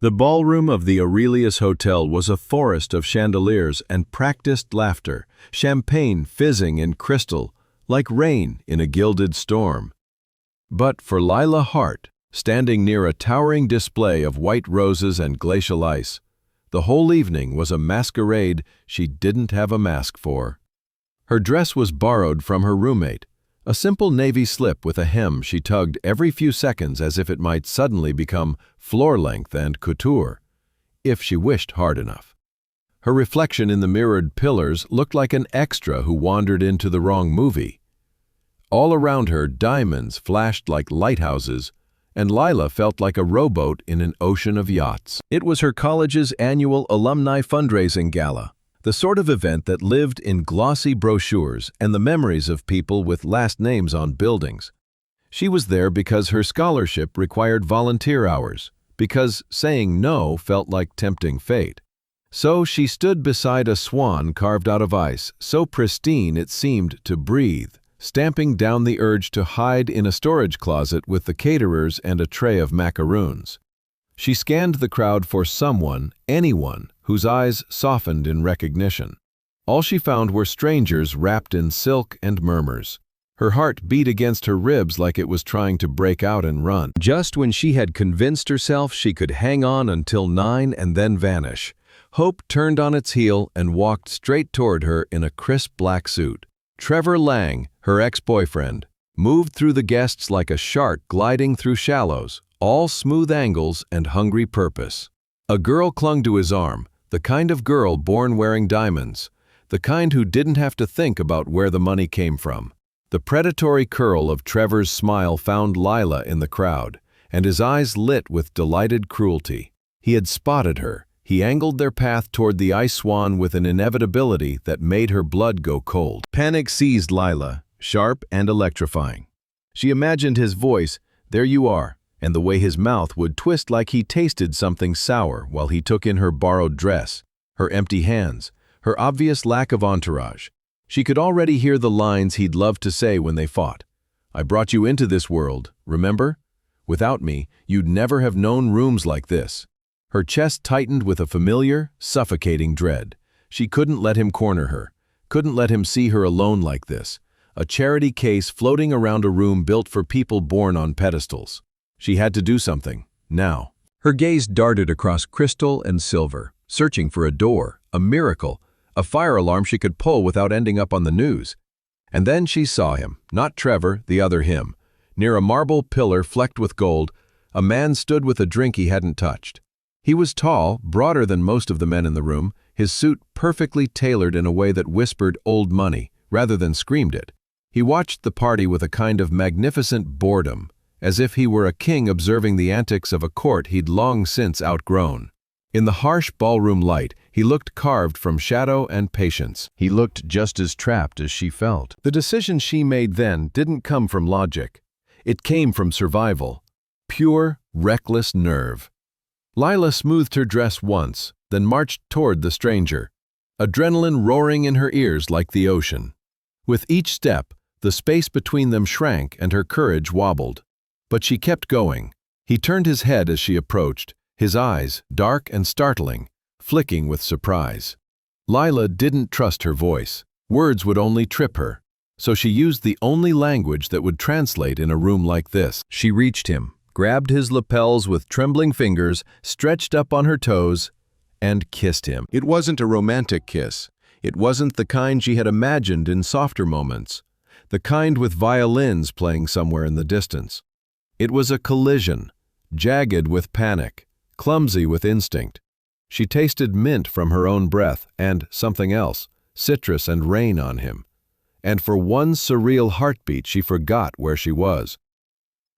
The ballroom of the Aurelius Hotel was a forest of chandeliers and practiced laughter, champagne fizzing in crystal, like rain in a gilded storm. But for Lila Hart, standing near a towering display of white roses and glacial ice, the whole evening was a masquerade she didn't have a mask for. Her dress was borrowed from her roommate, a simple navy slip with a hem she tugged every few seconds as if it might suddenly become floor-length and couture, if she wished hard enough. Her reflection in the mirrored pillars looked like an extra who wandered into the wrong movie. All around her, diamonds flashed like lighthouses, and Lila felt like a rowboat in an ocean of yachts. It was her college's annual alumni fundraising gala, the sort of event that lived in glossy brochures and the memories of people with last names on buildings. She was there because her scholarship required volunteer hours, because saying no felt like tempting fate. So she stood beside a swan carved out of ice, so pristine it seemed to breathe, stamping down the urge to hide in a storage closet with the caterers and a tray of macaroons. She scanned the crowd for someone, anyone, whose eyes softened in recognition. All she found were strangers wrapped in silk and murmurs. Her heart beat against her ribs like it was trying to break out and run. Just when she had convinced herself she could hang on until 9 and then vanish, hope turned on its heel and walked straight toward her in a crisp black suit. Trevor Lang, her ex-boyfriend, moved through the guests like a shark gliding through shallows, all smooth angles and hungry purpose. A girl clung to his arm, the kind of girl born wearing diamonds, the kind who didn't have to think about where the money came from. The predatory curl of Trevor's smile found Lila in the crowd, and his eyes lit with delighted cruelty. He had spotted her. He angled their path toward the ice swan with an inevitability that made her blood go cold. Panic seized Lila, sharp and electrifying. She imagined his voice, "There you are," and the way his mouth would twist like he tasted something sour while he took in her borrowed dress, her empty hands, her obvious lack of entourage. She could already hear the lines he'd love to say when they fought. "I brought you into this world, remember? Without me, you'd never have known rooms like this." Her chest tightened with a familiar, suffocating dread. She couldn't let him corner her, couldn't let him see her alone like this, a charity case floating around a room built for people born on pedestals. She had to do something, now. Her gaze darted across crystal and silver, searching for a door, a miracle, a fire alarm she could pull without ending up on the news. And then she saw him, not Trevor, the other him. Near a marble pillar flecked with gold, a man stood with a drink he hadn't touched. He was tall, broader than most of the men in the room, his suit perfectly tailored in a way that whispered old money, rather than screamed it. He watched the party with a kind of magnificent boredom, as if he were a king observing the antics of a court he'd long since outgrown. In the harsh ballroom light, he looked carved from shadow and patience. He looked just as trapped as she felt. The decision she made then didn't come from logic. It came from survival. Pure, reckless nerve. Lila smoothed her dress once, then marched toward the stranger, adrenaline roaring in her ears like the ocean. With each step, the space between them shrank and her courage wobbled. But she kept going. He turned his head as she approached, his eyes, dark and startling, flicking with surprise. Lila didn't trust her voice. Words would only trip her. So she used the only language that would translate in a room like this. She reached him, grabbed his lapels with trembling fingers, stretched up on her toes, and kissed him. It wasn't a romantic kiss. It wasn't the kind she had imagined in softer moments, the kind with violins playing somewhere in the distance. It was a collision, jagged with panic, clumsy with instinct. She tasted mint from her own breath and something else, citrus and rain on him. And for one surreal heartbeat she forgot where she was.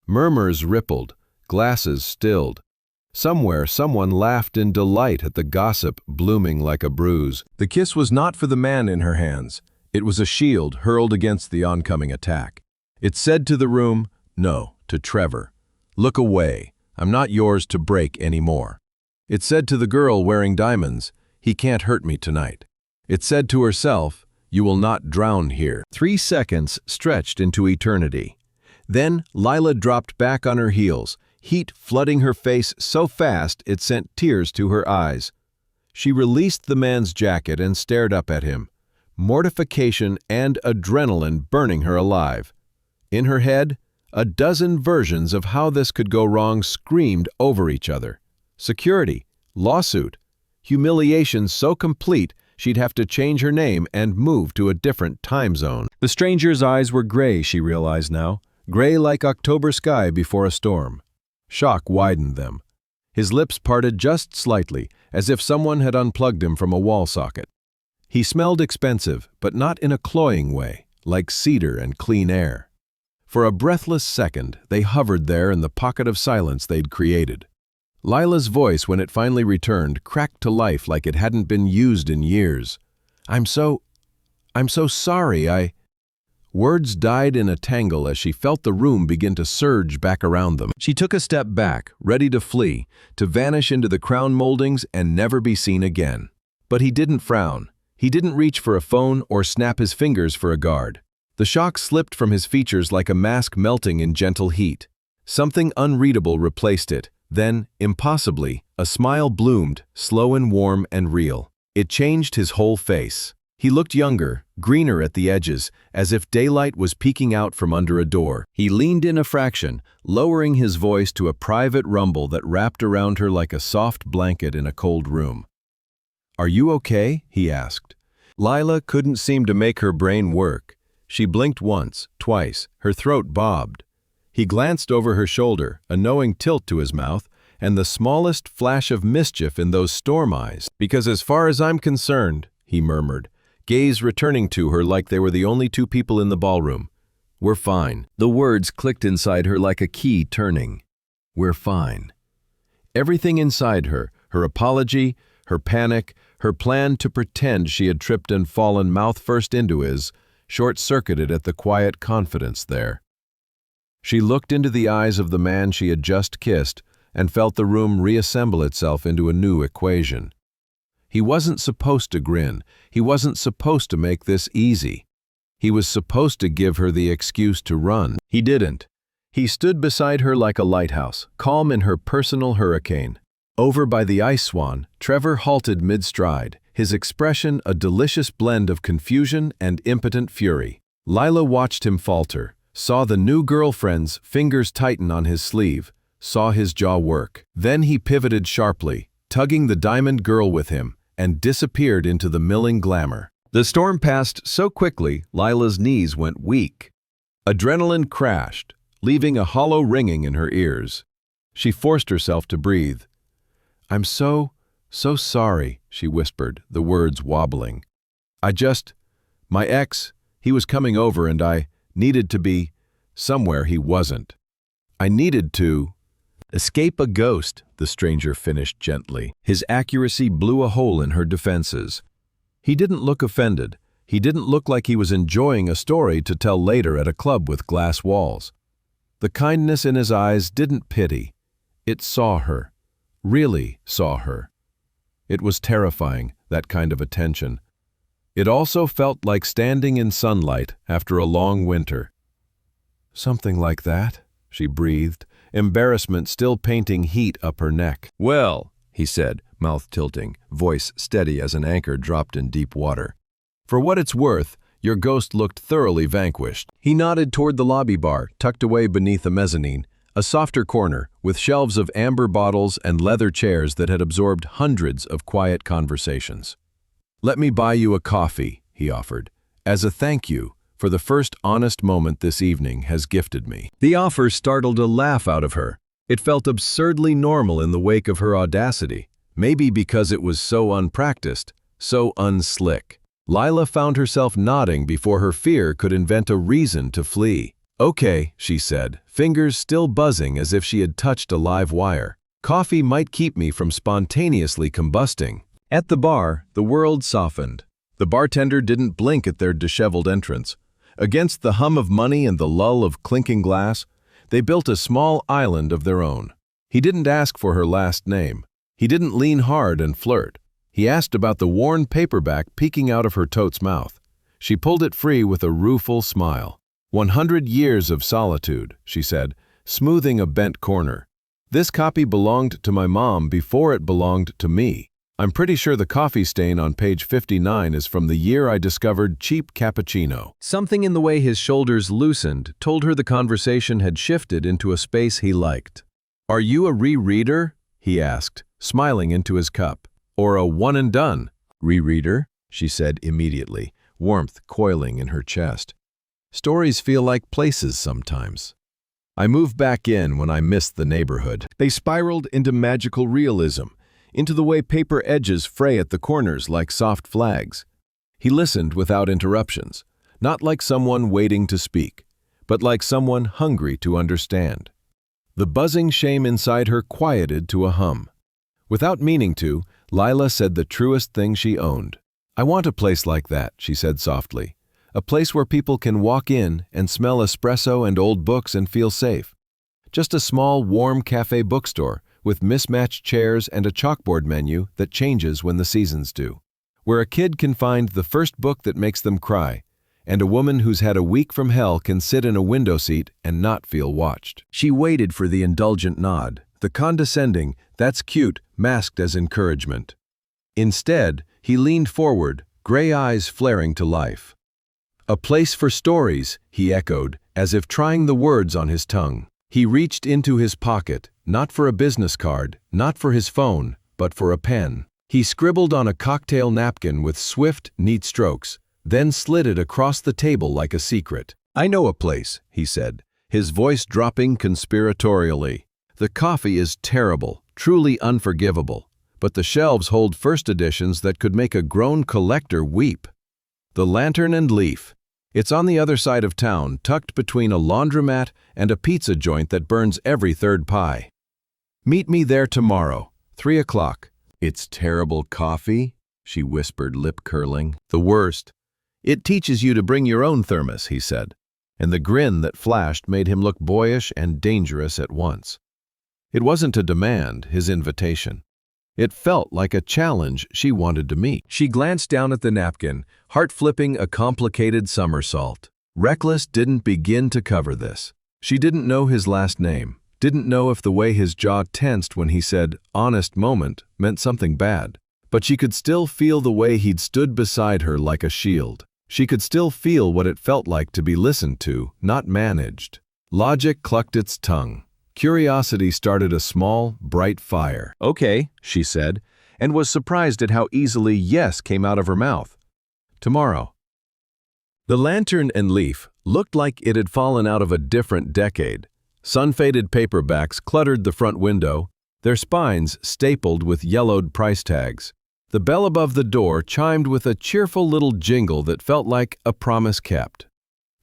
Murmurs rippled, glasses stilled. Somewhere someone laughed in delight at the gossip blooming like a bruise. The kiss was not for the man in her hands. It was a shield hurled against the oncoming attack. It said to the room, no, to Trevor, look away. I'm not yours to break anymore. It said to the girl wearing diamonds, he can't hurt me tonight. It said to herself, you will not drown here. 3 seconds stretched into eternity. Then Lila dropped back on her heels, heat flooding her face so fast it sent tears to her eyes. She released the man's jacket and stared up at him, mortification and adrenaline burning her alive. In her head, a dozen versions of how this could go wrong screamed over each other. Security, lawsuit, humiliation so complete she'd have to change her name and move to a different time zone. The stranger's eyes were gray, she realized now, gray like October sky before a storm. Shock widened them. His lips parted just slightly, as if someone had unplugged him from a wall socket. He smelled expensive, but not in a cloying way, like cedar and clean air. For a breathless second, they hovered there in the pocket of silence they'd created. Lila's voice, when it finally returned, cracked to life like it hadn't been used in years. I'm so sorry, Words died in a tangle as she felt the room begin to surge back around them. She took a step back, ready to flee, to vanish into the crown moldings and never be seen again. But he didn't frown. He didn't reach for a phone or snap his fingers for a guard. The shock slipped from his features like a mask melting in gentle heat. Something unreadable replaced it. Then, impossibly, a smile bloomed, slow and warm and real. It changed his whole face. He looked younger, greener at the edges, as if daylight was peeking out from under a door. He leaned in a fraction, lowering his voice to a private rumble that wrapped around her like a soft blanket in a cold room. "Are you okay?" he asked. Lila couldn't seem to make her brain work. She blinked once, twice, her throat bobbed. He glanced over her shoulder, a knowing tilt to his mouth, and the smallest flash of mischief in those storm eyes. "Because as far as I'm concerned," he murmured, gaze returning to her like they were the only two people in the ballroom. "We're fine." The words clicked inside her like a key turning. We're fine. Everything inside her, her apology, her panic, her plan to pretend she had tripped and fallen mouth first into his, short-circuited at the quiet confidence there. She looked into the eyes of the man she had just kissed and felt the room reassemble itself into a new equation. He wasn't supposed to grin. He wasn't supposed to make this easy. He was supposed to give her the excuse to run. He didn't. He stood beside her like a lighthouse, calm in her personal hurricane. Over by the ice swan, Trevor halted mid-stride, his expression a delicious blend of confusion and impotent fury. Lila watched him falter, saw the new girlfriend's fingers tighten on his sleeve, saw his jaw work. Then he pivoted sharply, tugging the diamond girl with him, and disappeared into the milling glamour. The storm passed so quickly, Lila's knees went weak. Adrenaline crashed, leaving a hollow ringing in her ears. She forced herself to breathe. "I'm so sorry," she whispered, the words wobbling. My ex, he was coming over and I needed to be somewhere he wasn't. I needed to escape a ghost," the stranger finished gently. His accuracy blew a hole in her defenses. He didn't look offended. He didn't look like he was enjoying a story to tell later at a club with glass walls. The kindness in his eyes didn't pity. It saw her. Really saw her. It was terrifying, that kind of attention. It also felt like standing in sunlight after a long winter. "Something like that," she breathed, embarrassment still painting heat up her neck. "Well," he said, mouth tilting, voice steady as an anchor dropped in deep water. "For what it's worth, your ghost looked thoroughly vanquished." He nodded toward the lobby bar, tucked away beneath a mezzanine, a softer corner with shelves of amber bottles and leather chairs that had absorbed hundreds of quiet conversations. "Let me buy you a coffee," he offered, "as a thank you for the first honest moment this evening has gifted me." The offer startled a laugh out of her. It felt absurdly normal in the wake of her audacity, maybe because it was so unpracticed, so unslick. Lila found herself nodding before her fear could invent a reason to flee. "Okay," she said, fingers still buzzing as if she had touched a live wire. "Coffee might keep me from spontaneously combusting." At the bar, the world softened. The bartender didn't blink at their disheveled entrance. Against the hum of money and the lull of clinking glass, they built a small island of their own. He didn't ask for her last name. He didn't lean hard and flirt. He asked about the worn paperback peeking out of her tote's mouth. She pulled it free with a rueful smile. 100 years of solitude, she said, smoothing a bent corner. This copy belonged to my mom before it belonged to me. I'm pretty sure the coffee stain on page 59 is from the year I discovered cheap cappuccino." Something in the way his shoulders loosened told her the conversation had shifted into a space he liked. "Are you a rereader?" he asked, smiling into his cup. "Or a one-and-done?" "Rereader," she said immediately, warmth coiling in her chest. "Stories feel like places sometimes. I moved back in when I missed the neighborhood. They spiraled into magical realism, into the way paper edges fray at the corners like soft flags." He listened without interruptions, not like someone waiting to speak, but like someone hungry to understand. The buzzing shame inside her quieted to a hum. Without meaning to, Lila said the truest thing she owned. "I want a place like that," she said softly. "A place where people can walk in and smell espresso and old books and feel safe. Just a small, warm cafe bookstore with mismatched chairs and a chalkboard menu that changes when the seasons do. Where a kid can find the first book that makes them cry, and a woman who's had a week from hell can sit in a window seat and not feel watched." She waited for the indulgent nod, the condescending, "that's cute," masked as encouragement. Instead, he leaned forward, gray eyes flaring to life. "A place for stories," he echoed, as if trying the words on his tongue. He reached into his pocket, not for a business card, not for his phone, but for a pen. He scribbled on a cocktail napkin with swift, neat strokes, then slid it across the table like a secret. "I know a place," he said, his voice dropping conspiratorially. "The coffee is terrible, truly unforgivable, but the shelves hold first editions that could make a grown collector weep. The Lantern and Leaf. It's on the other side of town, tucked between a laundromat and a pizza joint that burns every third pie. Meet me there tomorrow, 3 o'clock. "It's terrible coffee?" she whispered, lip curling. "The worst. It teaches you to bring your own thermos," he said, and the grin that flashed made him look boyish and dangerous at once. It wasn't a demand, his invitation. It felt like a challenge she wanted to meet. She glanced down at the napkin, heart flipping a complicated somersault. Reckless didn't begin to cover this. She didn't know his last name, didn't know if the way his jaw tensed when he said, "honest moment," meant something bad. But she could still feel the way he'd stood beside her like a shield. She could still feel what it felt like to be listened to, not managed. Logic clucked its tongue. Curiosity started a small, bright fire. "Okay," she said, and was surprised at how easily yes came out of her mouth. "Tomorrow." The Lantern and Leaf looked like it had fallen out of a different decade. Sun-faded paperbacks cluttered the front window, their spines stapled with yellowed price tags. The bell above the door chimed with a cheerful little jingle that felt like a promise kept.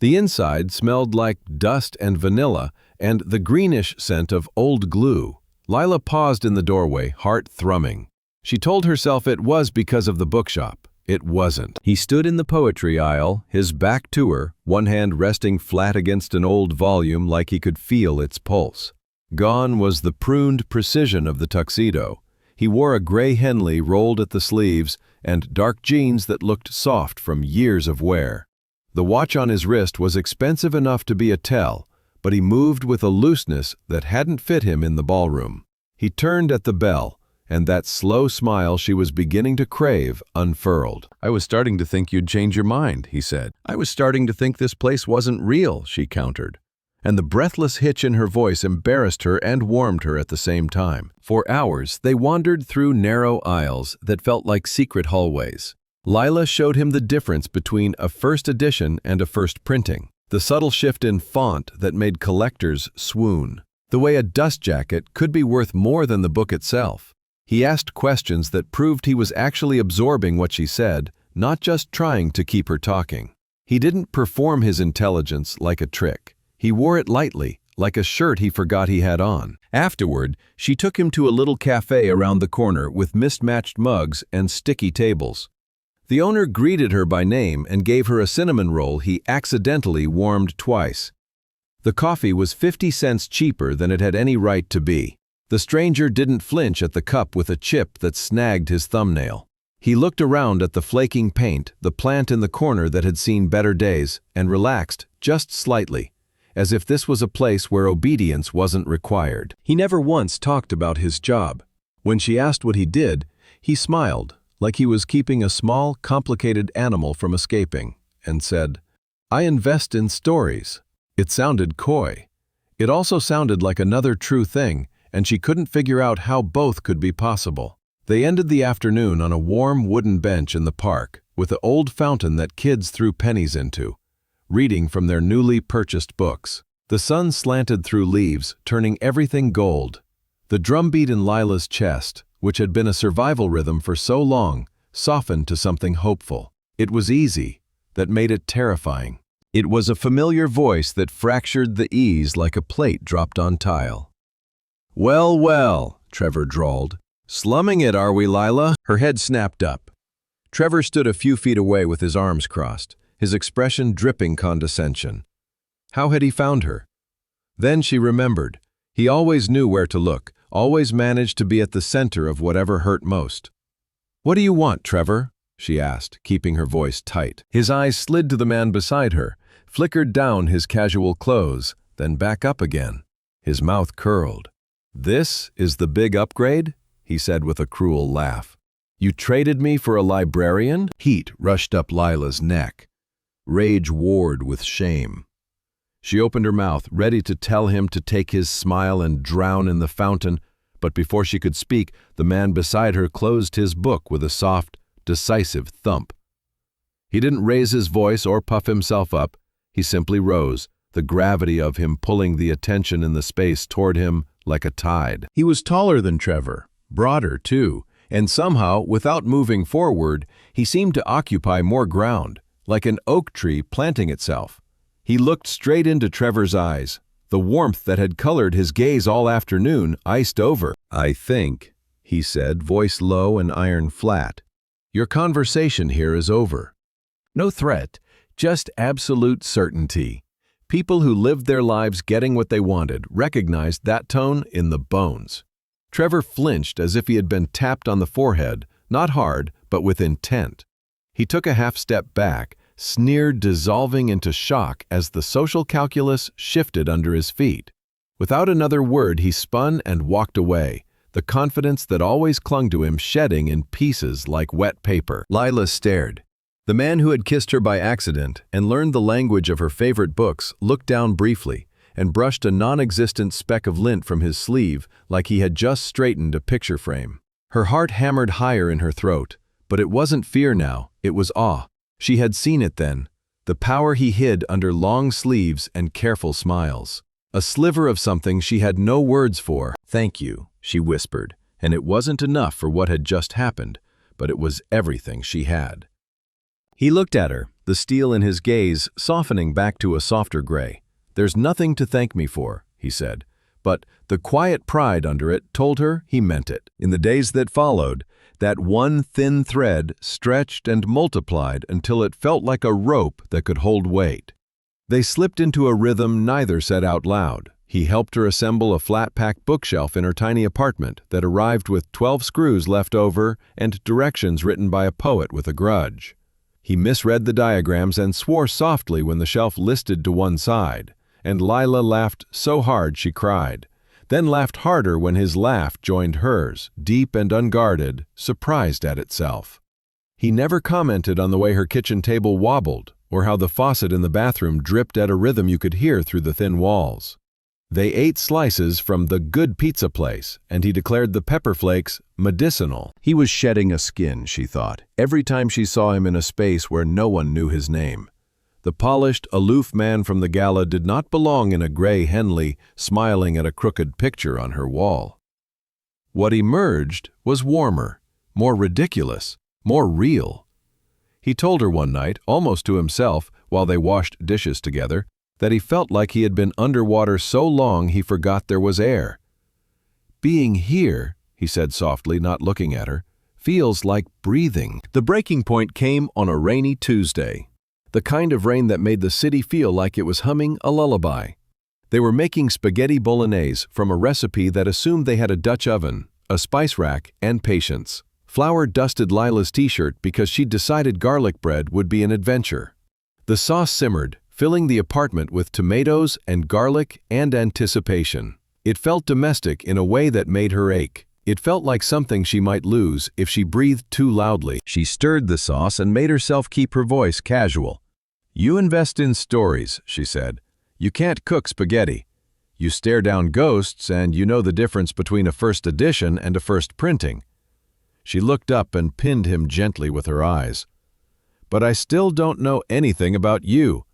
The inside smelled like dust and vanilla and the greenish scent of old glue. Lila paused in the doorway, heart thrumming. She told herself it was because of the bookshop. It wasn't. He stood in the poetry aisle, his back to her, one hand resting flat against an old volume like he could feel its pulse. Gone was the pruned precision of the tuxedo. He wore a gray Henley rolled at the sleeves and dark jeans that looked soft from years of wear. The watch on his wrist was expensive enough to be a tell, but he moved with a looseness that hadn't fit him in the ballroom. He turned at the bell, and that slow smile she was beginning to crave unfurled. "I was starting to think you'd change your mind," he said. "I was starting to think this place wasn't real," she countered. And the breathless hitch in her voice embarrassed her and warmed her at the same time. For hours, they wandered through narrow aisles that felt like secret hallways. Lila showed him the difference between a first edition and a first printing. The subtle shift in font that made collectors swoon. The way a dust jacket could be worth more than the book itself. He asked questions that proved he was actually absorbing what she said, not just trying to keep her talking. He didn't perform his intelligence like a trick. He wore it lightly, like a shirt he forgot he had on. Afterward, she took him to a little cafe around the corner with mismatched mugs and sticky tables. The owner greeted her by name and gave her a cinnamon roll he accidentally warmed twice. The coffee was 50 cents cheaper than it had any right to be. The stranger didn't flinch at the cup with a chip that snagged his thumbnail. He looked around at the flaking paint, the plant in the corner that had seen better days, and relaxed, just slightly. as if this was a place where obedience wasn't required. He never once talked about his job. When she asked what he did, he smiled, like he was keeping a small, complicated animal from escaping, and said, "I invest in stories." It sounded coy. It also sounded like another true thing, and she couldn't figure out how both could be possible. They ended the afternoon on a warm wooden bench in the park, with an old fountain that kids threw pennies into, reading from their newly purchased books. The sun slanted through leaves, turning everything gold. The drumbeat in Lila's chest, which had been a survival rhythm for so long, softened to something hopeful. It was easy, that made it terrifying. It was a familiar voice that fractured the ease like a plate dropped on tile. "Well, well," Trevor drawled. "Slumming it, are we, Lila?" Her head snapped up. Trevor stood a few feet away with his arms crossed, his expression dripping condescension. How had he found her? Then she remembered. He always knew where to look, always managed to be at the center of whatever hurt most. "What do you want, Trevor?" she asked, keeping her voice tight. His eyes slid to the man beside her, flickered down his casual clothes, then back up again. His mouth curled. "This is the big upgrade?" he said with a cruel laugh. "You traded me for a librarian?" Heat rushed up Lila's neck. Rage warred with shame. She opened her mouth, ready to tell him to take his smile and drown in the fountain, but before she could speak, the man beside her closed his book with a soft, decisive thump. He didn't raise his voice or puff himself up. He simply rose, the gravity of him pulling the attention in the space toward him like a tide. He was taller than Trevor, broader too, and somehow, without moving forward, he seemed to occupy more ground, like an oak tree planting itself. He looked straight into Trevor's eyes. The warmth that had colored his gaze all afternoon iced over. "I think," he said, voice low and iron flat, "your conversation here is over." No threat, just absolute certainty. People who lived their lives getting what they wanted recognized that tone in the bones. Trevor flinched as if he had been tapped on the forehead, not hard, but with intent. He took a half step back, sneered, dissolving into shock as the social calculus shifted under his feet. Without another word, he spun and walked away, the confidence that always clung to him shedding in pieces like wet paper. Lila stared. The man who had kissed her by accident and learned the language of her favorite books looked down briefly and brushed a non-existent speck of lint from his sleeve like he had just straightened a picture frame. Her heart hammered higher in her throat, but it wasn't fear now, it was awe. She had seen it then, the power he hid under long sleeves and careful smiles. A sliver of something she had no words for. "Thank you," she whispered, and it wasn't enough for what had just happened, but it was everything she had. He looked at her, the steel in his gaze softening back to a softer gray. "There's nothing to thank me for," he said, but the quiet pride under it told her he meant it. In the days that followed, that one thin thread stretched and multiplied until it felt like a rope that could hold weight. They slipped into a rhythm neither said out loud. He helped her assemble a flat-pack bookshelf in her tiny apartment that arrived with 12 screws left over and directions written by a poet with a grudge. He misread the diagrams and swore softly when the shelf listed to one side, and Lila laughed so hard she cried, then laughed harder when his laugh joined hers, deep and unguarded, surprised at itself. He never commented on the way her kitchen table wobbled, or how the faucet in the bathroom dripped at a rhythm you could hear through the thin walls. They ate slices from the good pizza place, and he declared the pepper flakes medicinal. He was shedding a skin, she thought, every time she saw him in a space where no one knew his name. The polished, aloof man from the gala did not belong in a gray Henley smiling at a crooked picture on her wall. What emerged was warmer, more ridiculous, more real. He told her one night, almost to himself, while they washed dishes together, that he felt like he had been underwater so long he forgot there was air. "Being here," he said softly, not looking at her, "feels like breathing." The breaking point came on a rainy Tuesday, the kind of rain that made the city feel like it was humming a lullaby. They were making spaghetti bolognese from a recipe that assumed they had a Dutch oven, a spice rack, and patience. Flour dusted Lila's t-shirt because she'd decided garlic bread would be an adventure. The sauce simmered, filling the apartment with tomatoes and garlic and anticipation. It felt domestic in a way that made her ache. It felt like something she might lose if she breathed too loudly. She stirred the sauce and made herself keep her voice casual. "You invest in stories," she said. "You can't cook spaghetti. You stare down ghosts and you know the difference between a first edition and a first printing." She looked up and pinned him gently with her eyes. "But I still don't know anything about you."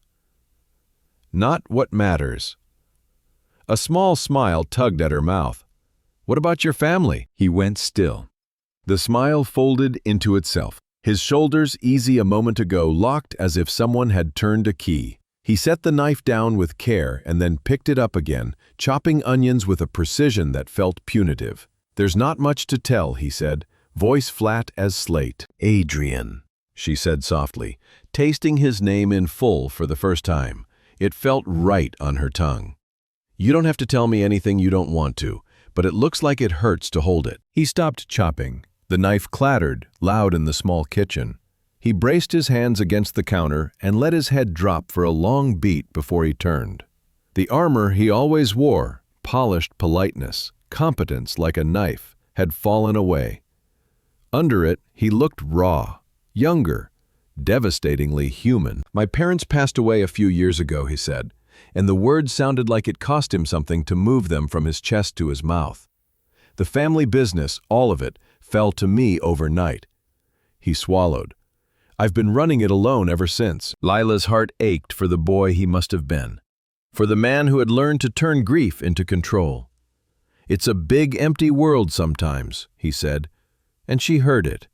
"Not what matters." A small smile tugged at her mouth. "What about your family?" He went still. The smile folded into itself. His shoulders, easy a moment ago, locked as if someone had turned a key. He set the knife down with care and then picked it up again, chopping onions with a precision that felt punitive. "There's not much to tell," he said, voice flat as slate. "Adrian," she said softly, tasting his name in full for the first time. It felt right on her tongue. "You don't have to tell me anything you don't want to, but it looks like it hurts to hold it." He stopped chopping. The knife clattered, loud in the small kitchen. He braced his hands against the counter and let his head drop for a long beat before he turned. The armor he always wore, polished politeness, competence like a knife, had fallen away. Under it, he looked raw, younger, devastatingly human. "My parents passed away a few years ago," he said, and the words sounded like it cost him something to move them from his chest to his mouth. "The family business, all of it, fell to me overnight." He swallowed. "I've been running it alone ever since." Lila's heart ached for the boy he must have been, for the man who had learned to turn grief into control. "It's a big, empty world sometimes," he said, and she heard it,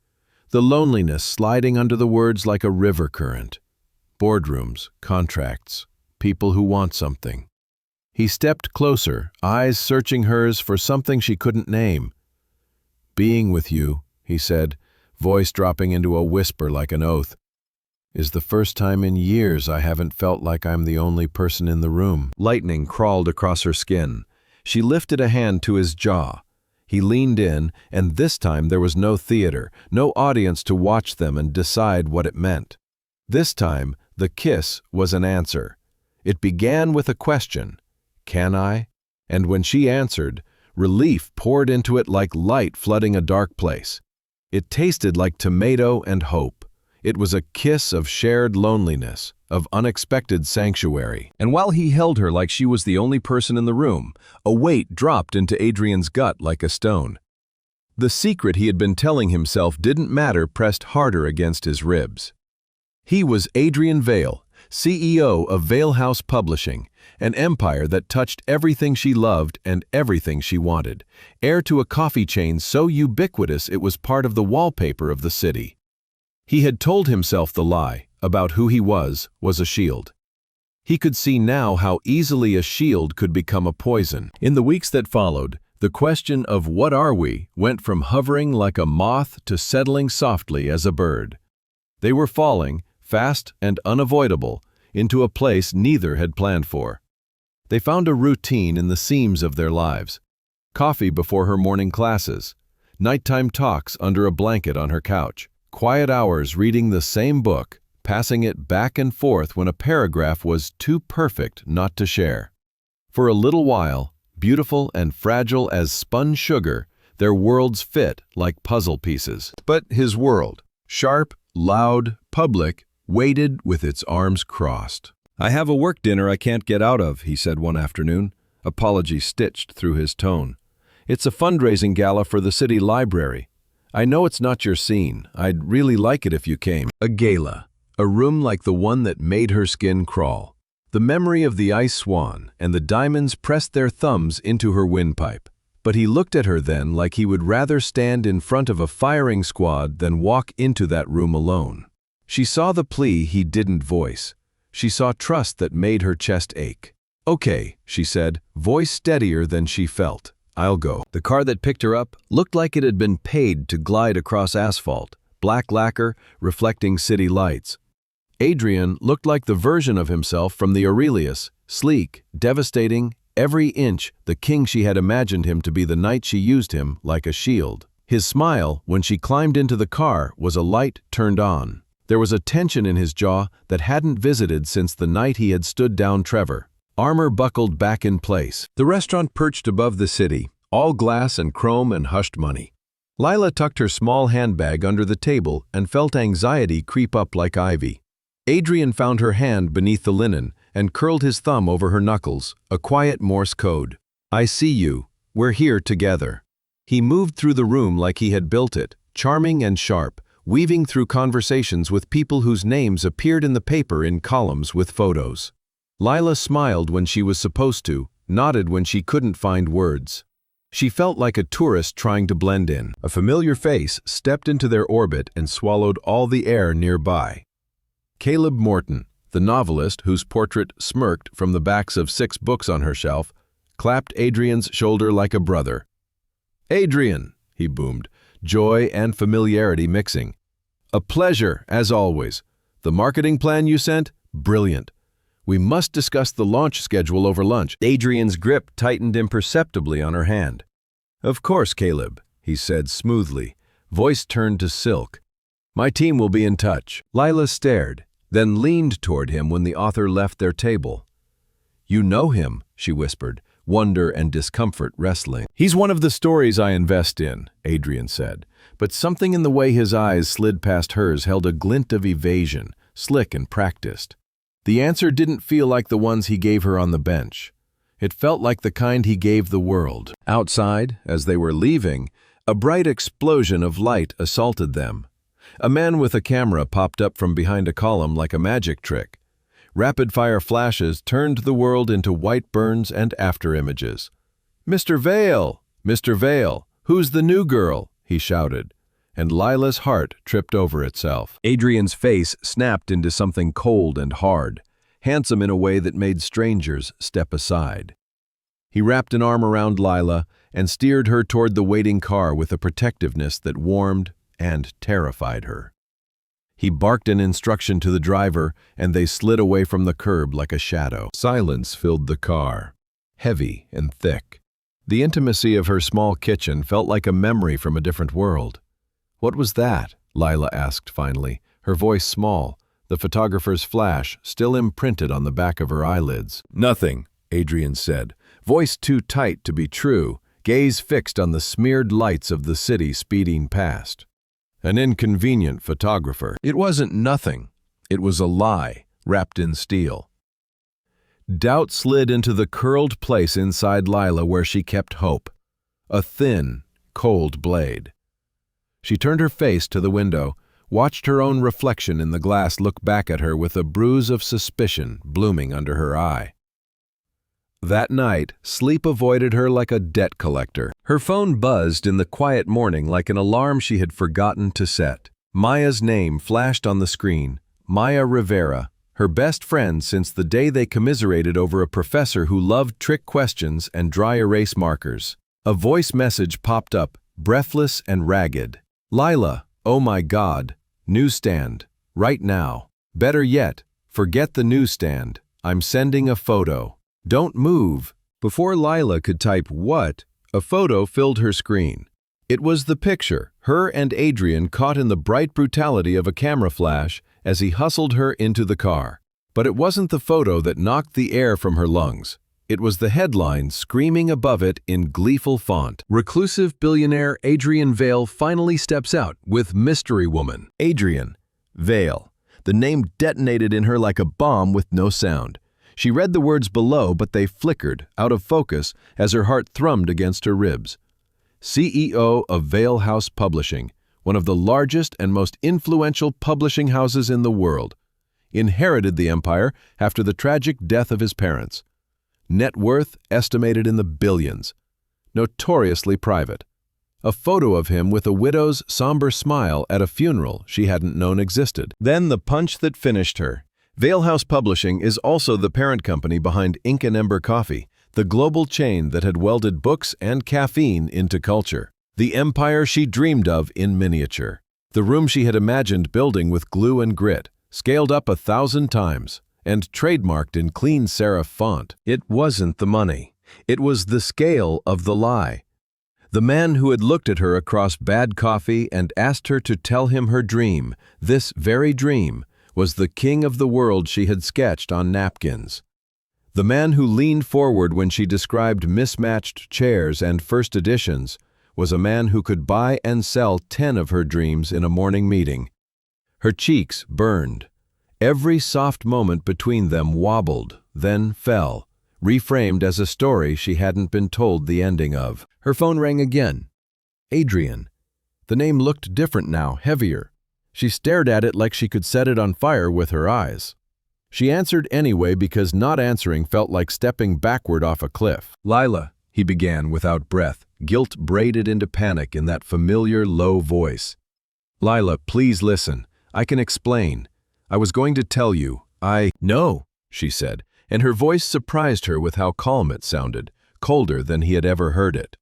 the loneliness sliding under the words like a river current. Boardrooms, contracts, people who want something. He stepped closer, eyes searching hers for something she couldn't name. "Being with you," he said, voice dropping into a whisper like an oath, "is the first time in years I haven't felt like I'm the only person in the room." Lightning crawled across her skin. She lifted a hand to his jaw. He leaned in, and this time there was no theater, no audience to watch them and decide what it meant. This time, the kiss was an answer. It began with a question, "Can I?" And when she answered, relief poured into it like light flooding a dark place. It tasted like tomato and hope. It was a kiss of shared loneliness, of unexpected sanctuary. And while he held her like she was the only person in the room, a weight dropped into Adrian's gut like a stone. The secret he had been telling himself didn't matter pressed harder against his ribs. He was Adrian Vale, CEO of Vale House Publishing, an empire that touched everything she loved and everything she wanted, heir to a coffee chain so ubiquitous it was part of the wallpaper of the city. He had told himself the lie about who he was a shield. He could see now how easily a shield could become a poison. In the weeks that followed, the question of what are we went from hovering like a moth to settling softly as a bird. They were falling, fast and unavoidable, into a place neither had planned for. They found a routine in the seams of their lives. Coffee before her morning classes, nighttime talks under a blanket on her couch, quiet hours reading the same book, passing it back and forth when a paragraph was too perfect not to share. For a little while, beautiful and fragile as spun sugar, their worlds fit like puzzle pieces. But his world, sharp, loud, public, waited with its arms crossed. "I have a work dinner I can't get out of," he said one afternoon, apology stitched through his tone. "It's a fundraising gala for the city library. I know it's not your scene. I'd really like it if you came." A gala, a room like the one that made her skin crawl. The memory of the ice swan and the diamonds pressed their thumbs into her windpipe. But he looked at her then like he would rather stand in front of a firing squad than walk into that room alone. She saw the plea he didn't voice. She saw trust that made her chest ache. "Okay," she said, voice steadier than she felt. "I'll go." The car that picked her up looked like it had been paid to glide across asphalt, black lacquer reflecting city lights. Adrian looked like the version of himself from the Aurelius, sleek, devastating, every inch the king she had imagined him to be the night she used him like a shield. His smile, when she climbed into the car, was a light turned on. There was a tension in his jaw that hadn't visited since the night he had stood down Trevor. Armor buckled back in place. The restaurant perched above the city, all glass and chrome and hushed money. Lila tucked her small handbag under the table and felt anxiety creep up like ivy. Adrian found her hand beneath the linen and curled his thumb over her knuckles, a quiet Morse code. "I see you. We're here together." He moved through the room like he had built it, charming and sharp, weaving through conversations with people whose names appeared in the paper in columns with photos. Lila smiled when she was supposed to, nodded when she couldn't find words. She felt like a tourist trying to blend in. A familiar face stepped into their orbit and swallowed all the air nearby. Caleb Morton, the novelist whose portrait smirked from the backs of 6 books on her shelf, clapped Adrian's shoulder like a brother. "Adrian," he boomed, joy and familiarity mixing. "A pleasure, as always. The marketing plan you sent? Brilliant. We must discuss the launch schedule over lunch." Adrian's grip tightened imperceptibly on her hand. "Of course, Caleb," he said smoothly, voice turned to silk. "My team will be in touch." Lila stared, then leaned toward him when the author left their table. "You know him," she whispered, wonder and discomfort wrestling. "He's one of the stories I invest in," Adrian said, but something in the way his eyes slid past hers held a glint of evasion, slick and practiced. The answer didn't feel like the ones he gave her on the bench. It felt like the kind he gave the world. Outside, as they were leaving, a bright explosion of light assaulted them. A man with a camera popped up from behind a column like a magic trick. Rapid-fire flashes turned the world into white burns and after-images. "Mr. Vale! Mr. Vale! Who's the new girl?" he shouted, and Lila's heart tripped over itself. Adrian's face snapped into something cold and hard, handsome in a way that made strangers step aside. He wrapped an arm around Lila and steered her toward the waiting car with a protectiveness that warmed and terrified her. He barked an instruction to the driver, and they slid away from the curb like a shadow. Silence filled the car, heavy and thick. The intimacy of her small kitchen felt like a memory from a different world. "What was that?" Lila asked finally, her voice small, the photographer's flash still imprinted on the back of her eyelids. "Nothing," Adrian said, voice too tight to be true, gaze fixed on the smeared lights of the city speeding past. An inconvenient photographer. It wasn't nothing. It was a lie, wrapped in steel. Doubt slid into the curled place inside Lila where she kept hope. A thin, cold blade. She turned her face to the window, watched her own reflection in the glass look back at her with a bruise of suspicion blooming under her eye. That night, sleep avoided her like a debt collector. Her phone buzzed in the quiet morning like an alarm she had forgotten to set. Maya's name flashed on the screen, Maya Rivera, her best friend since the day they commiserated over a professor who loved trick questions and dry erase markers. A voice message popped up, breathless and ragged. "Lila, oh my God, newsstand, right now. Better yet, forget the newsstand. I'm sending a photo. Don't move." Before Lila could type what, a photo filled her screen. It was the picture, her and Adrian caught in the bright brutality of a camera flash as he hustled her into the car. But it wasn't the photo that knocked the air from her lungs. It was the headline screaming above it in gleeful font. "Reclusive billionaire Adrian Vale finally steps out with mystery woman." Adrian Vale. The name detonated in her like a bomb with no sound. She read the words below, but they flickered, out of focus, as her heart thrummed against her ribs. CEO of Vale House Publishing, one of the largest and most influential publishing houses in the world. Inherited the empire after the tragic death of his parents. Net worth estimated in the billions. Notoriously private. A photo of him with a widow's somber smile at a funeral she hadn't known existed. Then the punch that finished her. Vale House Publishing is also the parent company behind Ink and Ember Coffee, the global chain that had welded books and caffeine into culture. The empire she dreamed of in miniature. The room she had imagined building with glue and grit, scaled up 1,000 times, and trademarked in clean serif font. It wasn't the money. It was the scale of the lie. The man who had looked at her across bad coffee and asked her to tell him her dream, this very dream, was the king of the world she had sketched on napkins. The man who leaned forward when she described mismatched chairs and first editions was a man who could buy and sell 10 of her dreams in a morning meeting. Her cheeks burned. Every soft moment between them wobbled, then fell, reframed as a story she hadn't been told the ending of. Her phone rang again. Adrian. The name looked different now, heavier. She stared at it like she could set it on fire with her eyes. She answered anyway because not answering felt like stepping backward off a cliff. "Lila," he began without breath, guilt braided into panic in that familiar, low voice. "Lila, please listen. I can explain. I was going to tell you. No," she said, and her voice surprised her with how calm it sounded, colder than he had ever heard it.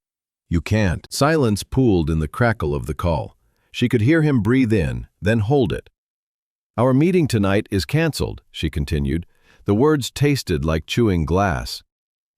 "You can't." Silence pooled in the crackle of the call. She could hear him breathe in, then hold it. "Our meeting tonight is canceled," she continued. The words tasted like chewing glass.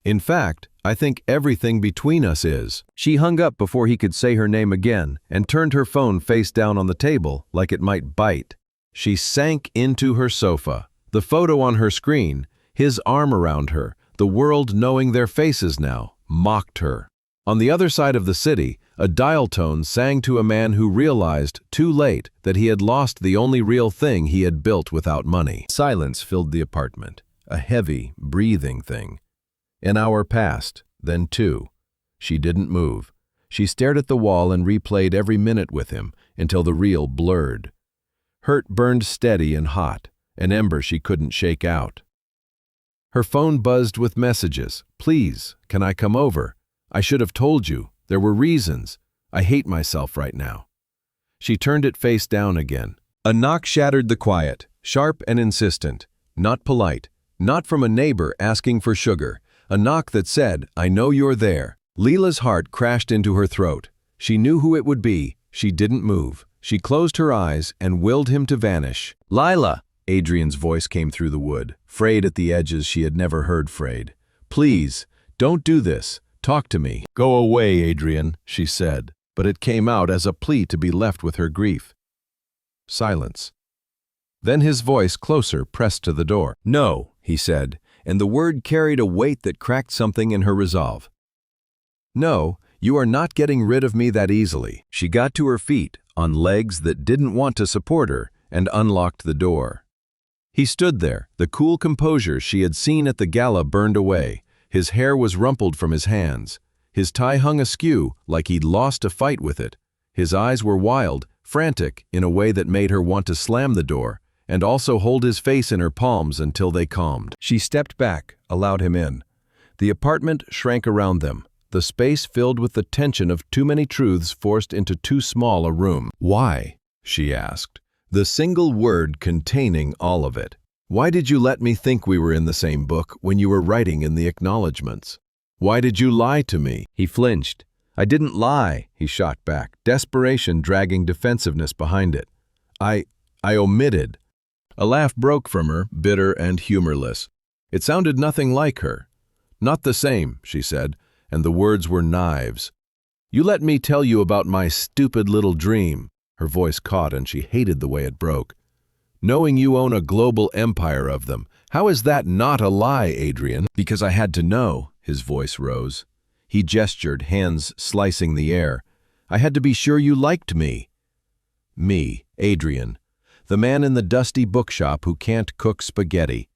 "In fact, I think everything between us is." She hung up before he could say her name again and turned her phone face down on the table like it might bite. She sank into her sofa, the photo on her screen, his arm around her, the world knowing their faces now, mocked her. On the other side of the city, a dial tone sang to a man who realized, too late, that he had lost the only real thing he had built without money. Silence filled the apartment, a heavy, breathing thing. An hour passed, then 2. She didn't move. She stared at the wall and replayed every minute with him until the reel blurred. Hurt burned steady and hot, an ember she couldn't shake out. Her phone buzzed with messages. "Please, can I come over? I should have told you. There were reasons. I hate myself right now." She turned it face down again. A knock shattered the quiet, sharp and insistent. Not polite, not from a neighbor asking for sugar. A knock that said, "I know you're there." Leela's heart crashed into her throat. She knew who it would be. She didn't move. She closed her eyes and willed him to vanish. "Lila!" Adrian's voice came through the wood, frayed at the edges she had never heard frayed. "Please, don't do this. Talk to me." "Go away, Adrian," she said, but it came out as a plea to be left with her grief. Silence. Then his voice closer pressed to the door. "No," he said, and the word carried a weight that cracked something in her resolve. "No, you are not getting rid of me that easily." She got to her feet, on legs that didn't want to support her, and unlocked the door. He stood there, the cool composure she had seen at the gala burned away. His hair was rumpled from his hands. His tie hung askew, like he'd lost a fight with it. His eyes were wild, frantic, in a way that made her want to slam the door, and also hold his face in her palms until they calmed. She stepped back, allowed him in. The apartment shrank around them, the space filled with the tension of too many truths forced into too small a room. "Why?" she asked, the single word containing all of it. "Why did you let me think we were in the same book when you were writing in the acknowledgments? Why did you lie to me?" He flinched. "I didn't lie," he shot back, desperation dragging defensiveness behind it. I omitted." A laugh broke from her, bitter and humorless. It sounded nothing like her. "Not the same," she said, and the words were knives. "You let me tell you about my stupid little dream." Her voice caught and she hated the way it broke. "Knowing you own a global empire of them, how is that not a lie, Adrian?" "Because I had to know," his voice rose. He gestured, hands slicing the air. "I had to be sure you liked me." Me, Adrian. The man in the dusty bookshop who can't cook spaghetti.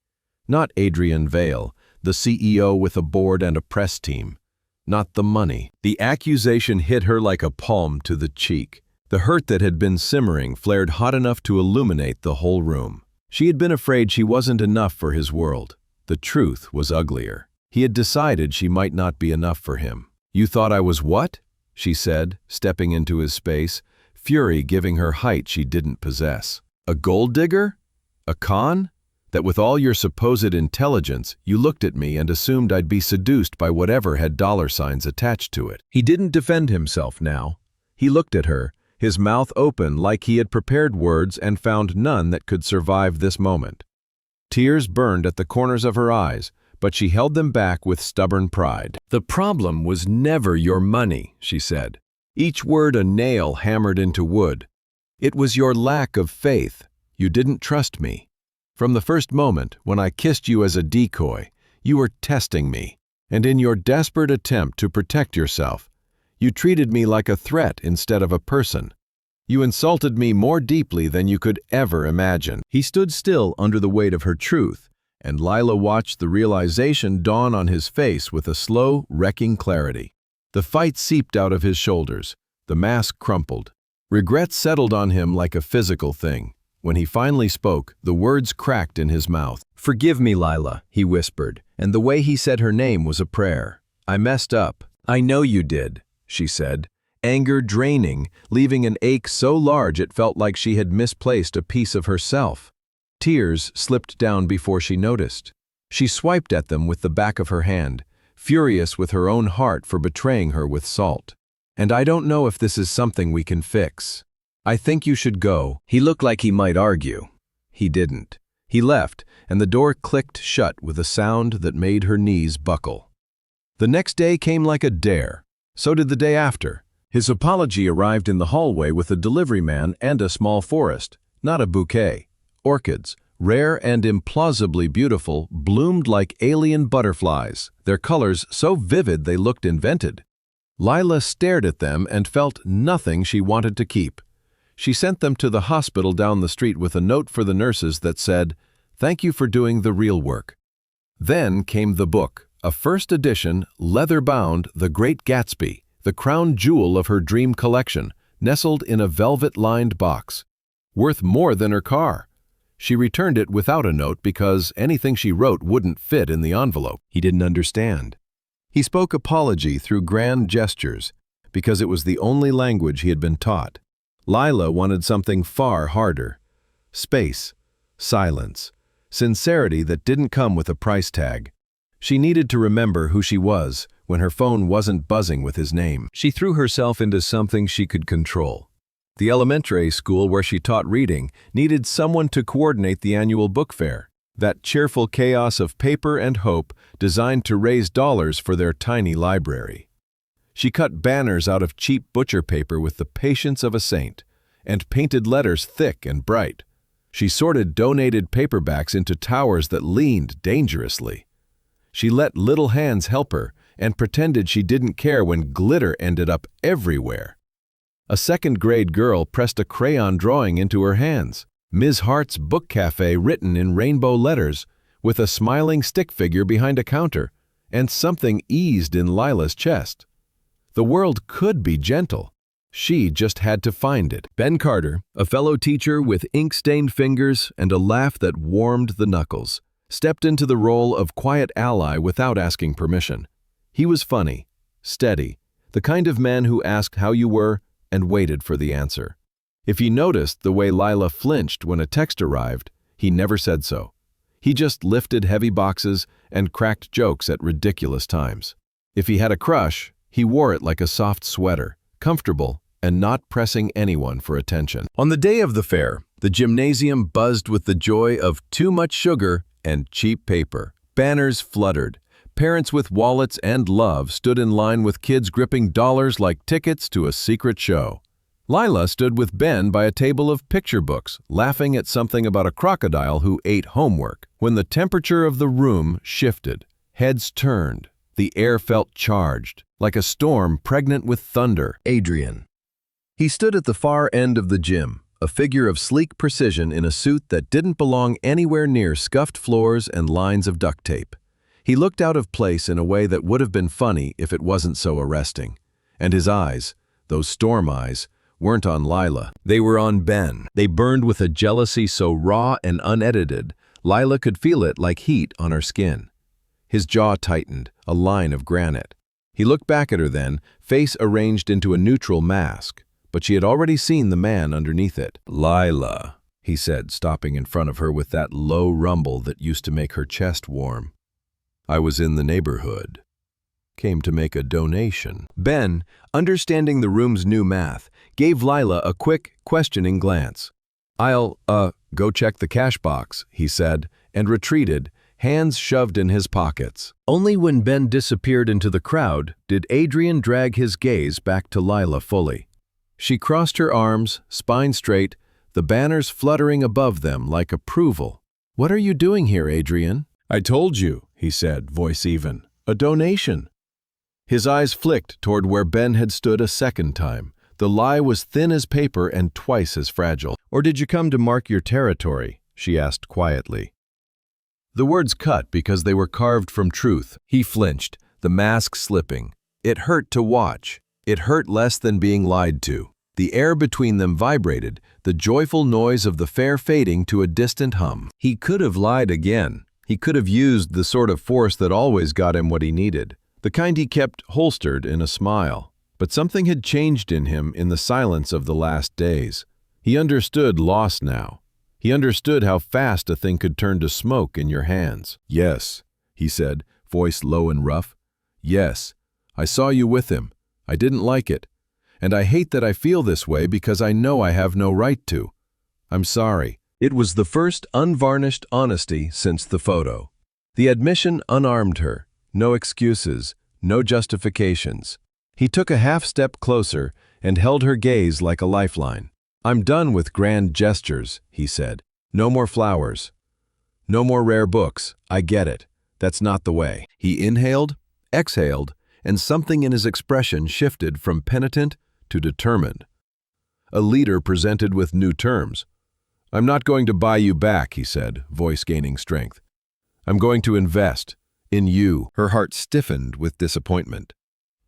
Not Adrian Vale, the CEO with a board and a press team. Not the money. The accusation hit her like a palm to the cheek. The hurt that had been simmering flared hot enough to illuminate the whole room. She had been afraid she wasn't enough for his world. The truth was uglier. He had decided she might not be enough for him. "You thought I was what?" she said, stepping into his space, fury giving her height she didn't possess. "A gold digger? A con? That with all your supposed intelligence, you looked at me and assumed I'd be seduced by whatever had dollar signs attached to it." He didn't defend himself now. He looked at her, his mouth open like he had prepared words and found none that could survive this moment. Tears burned at the corners of her eyes, but she held them back with stubborn pride. "The problem was never your money," she said, each word a nail hammered into wood. "It was your lack of faith. You didn't trust me. From the first moment, when I kissed you as a decoy, you were testing me, and in your desperate attempt to protect yourself, you treated me like a threat instead of a person. You insulted me more deeply than you could ever imagine." He stood still under the weight of her truth, and Lila watched the realization dawn on his face with a slow, wrecking clarity. The fight seeped out of his shoulders. The mask crumpled. Regret settled on him like a physical thing. When he finally spoke, the words cracked in his mouth. "Forgive me, Lila," he whispered, and the way he said her name was a prayer. "I messed up." "I know you did," she said, anger draining, leaving an ache so large it felt like she had misplaced a piece of herself. Tears slipped down before she noticed. She swiped at them with the back of her hand, furious with her own heart for betraying her with salt. "And I don't know if this is something we can fix. I think you should go." He looked like he might argue. He didn't. He left, and the door clicked shut with a sound that made her knees buckle. The next day came like a dare. So did the day after. His apology arrived in the hallway with a delivery man and a small forest, not a bouquet. Orchids, rare and implausibly beautiful, bloomed like alien butterflies, their colors so vivid they looked invented. Lila stared at them and felt nothing she wanted to keep. She sent them to the hospital down the street with a note for the nurses that said, "Thank you for doing the real work." Then came the book, a first edition, leather-bound The Great Gatsby, the crown jewel of her dream collection, nestled in a velvet-lined box. Worth more than her car. She returned it without a note because anything she wrote wouldn't fit in the envelope. He didn't understand. He spoke apology through grand gestures because it was the only language he had been taught. Lila wanted something far harder. Space, silence, sincerity that didn't come with a price tag. She needed to remember who she was when her phone wasn't buzzing with his name. She threw herself into something she could control. The elementary school where she taught reading needed someone to coordinate the annual book fair, that cheerful chaos of paper and hope designed to raise dollars for their tiny library. She cut banners out of cheap butcher paper with the patience of a saint, and painted letters thick and bright. She sorted donated paperbacks into towers that leaned dangerously. She let little hands help her and pretended she didn't care when glitter ended up everywhere. A second-grade girl pressed a crayon drawing into her hands, Ms. Hart's Book Cafe written in rainbow letters, with a smiling stick figure behind a counter, and something eased in Lila's chest. The world could be gentle. She just had to find it. Ben Carter, a fellow teacher with ink-stained fingers and a laugh that warmed the knuckles, stepped into the role of quiet ally without asking permission. He was funny, steady, the kind of man who asked how you were and waited for the answer. If he noticed the way Lila flinched when a text arrived, he never said so. He just lifted heavy boxes and cracked jokes at ridiculous times. If he had a crush, he wore it like a soft sweater, comfortable and not pressing anyone for attention. On the day of the fair, the gymnasium buzzed with the joy of too much sugar and cheap paper. Banners fluttered. Parents with wallets and love stood in line with kids gripping dollars like tickets to a secret show. Lila stood with Ben by a table of picture books, laughing at something about a crocodile who ate homework. When the temperature of the room shifted, heads turned, the air felt charged, like a storm pregnant with thunder. Adrian. He stood at the far end of the gym, a figure of sleek precision in a suit that didn't belong anywhere near scuffed floors and lines of duct tape. He looked out of place in a way that would have been funny if it wasn't so arresting. And his eyes, those storm eyes, weren't on Lila. They were on Ben. They burned with a jealousy so raw and unedited, Lila could feel it like heat on her skin. His jaw tightened, a line of granite. He looked back at her then, face arranged into a neutral mask, but she had already seen the man underneath it. "Lila," he said, stopping in front of her with that low rumble that used to make her chest warm. "I was in the neighborhood. Came to make a donation." Ben, understanding the room's new math, gave Lila a quick, questioning glance. "I'll, go check the cash box," he said, and retreated, hands shoved in his pockets. Only when Ben disappeared into the crowd did Adrian drag his gaze back to Lila fully. She crossed her arms, spine straight, the banners fluttering above them like approval. "What are you doing here, Adrian?" "I told you," he said, voice even. "A donation." His eyes flicked toward where Ben had stood a second time. The lie was thin as paper and twice as fragile. "Or did you come to mark your territory?" she asked quietly. The words cut because they were carved from truth. He flinched, the mask slipping. It hurt to watch. It hurt less than being lied to. The air between them vibrated, the joyful noise of the fair fading to a distant hum. He could have lied again. He could have used the sort of force that always got him what he needed, the kind he kept holstered in a smile. But something had changed in him in the silence of the last days. He understood loss now. He understood how fast a thing could turn to smoke in your hands. "Yes," he said, voice low and rough. "Yes, I saw you with him. I didn't like it. And I hate that I feel this way because I know I have no right to. I'm sorry." It was the first unvarnished honesty since the photo. The admission unarmed her. No excuses, no justifications. He took a half-step closer and held her gaze like a lifeline. "I'm done with grand gestures," he said. "No more flowers. No more rare books. I get it. That's not the way." He inhaled, exhaled, and something in his expression shifted from penitent to determined. A leader presented with new terms. "I'm not going to buy you back," he said, voice gaining strength. "I'm going to invest in you." Her heart stiffened with disappointment.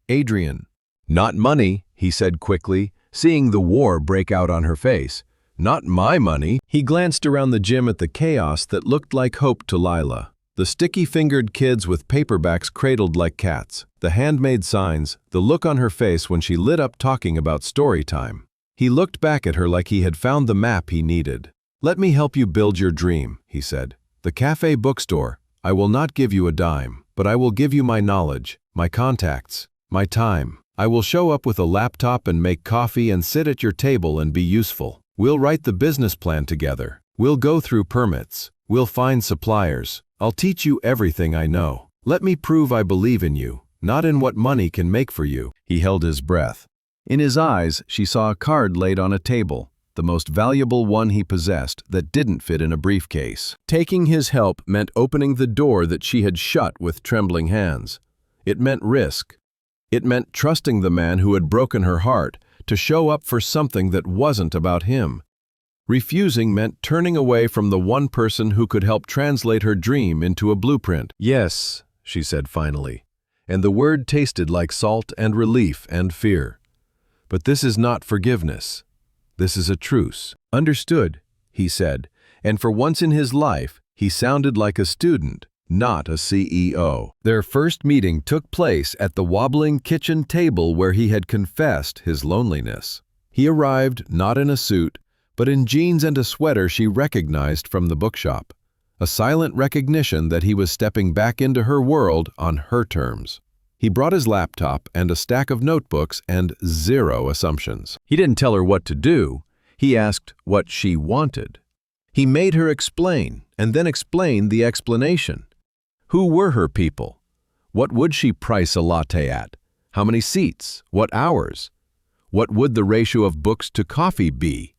"Adrian." "Not money," he said quickly, seeing the war break out on her face. "Not my money." He glanced around the gym at the chaos that looked like hope to Lila. The sticky-fingered kids with paperbacks cradled like cats, the handmade signs, the look on her face when she lit up talking about story time. He looked back at her like he had found the map he needed. "Let me help you build your dream," he said. "The cafe bookstore. I will not give you a dime, but I will give you my knowledge, my contacts, my time. I will show up with a laptop and make coffee and sit at your table and be useful. We'll write the business plan together. We'll go through permits. We'll find suppliers. I'll teach you everything I know. Let me prove I believe in you, not in what money can make for you." He held his breath. In his eyes, she saw a card laid on a table, the most valuable one he possessed that didn't fit in a briefcase. Taking his help meant opening the door that she had shut with trembling hands. It meant risk. It meant trusting the man who had broken her heart to show up for something that wasn't about him. Refusing meant turning away from the one person who could help translate her dream into a blueprint. "Yes," she said finally, and the word tasted like salt and relief and fear. "But this is not forgiveness. This is a truce." "Understood," he said, and for once in his life, he sounded like a student, not a CEO. Their first meeting took place at the wobbling kitchen table where he had confessed his loneliness. He arrived not in a suit, but in jeans and a sweater she recognized from the bookshop. A silent recognition that he was stepping back into her world on her terms. He brought his laptop and a stack of notebooks and zero assumptions. He didn't tell her what to do. He asked what she wanted. He made her explain, and then explained the explanation. Who were her people? What would she price a latte at? How many seats? What hours? What would the ratio of books to coffee be?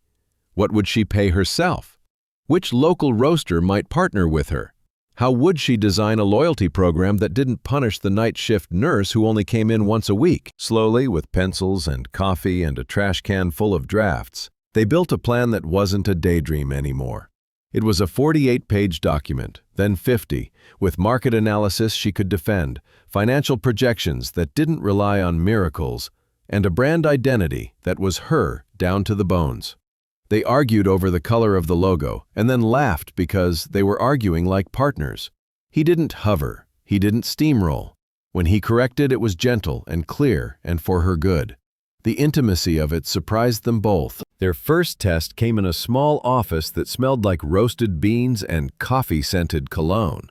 What would she pay herself? Which local roaster might partner with her? How would she design a loyalty program that didn't punish the night shift nurse who only came in once a week? Slowly, with pencils and coffee and a trash can full of drafts, they built a plan that wasn't a daydream anymore. It was a 48-page document, then 50, with market analysis she could defend, financial projections that didn't rely on miracles, and a brand identity that was her down to the bones. They argued over the color of the logo and then laughed because they were arguing like partners. He didn't hover. He didn't steamroll. When he corrected, it was gentle and clear and for her good. The intimacy of it surprised them both. Their first test came in a small office that smelled like roasted beans and coffee-scented cologne.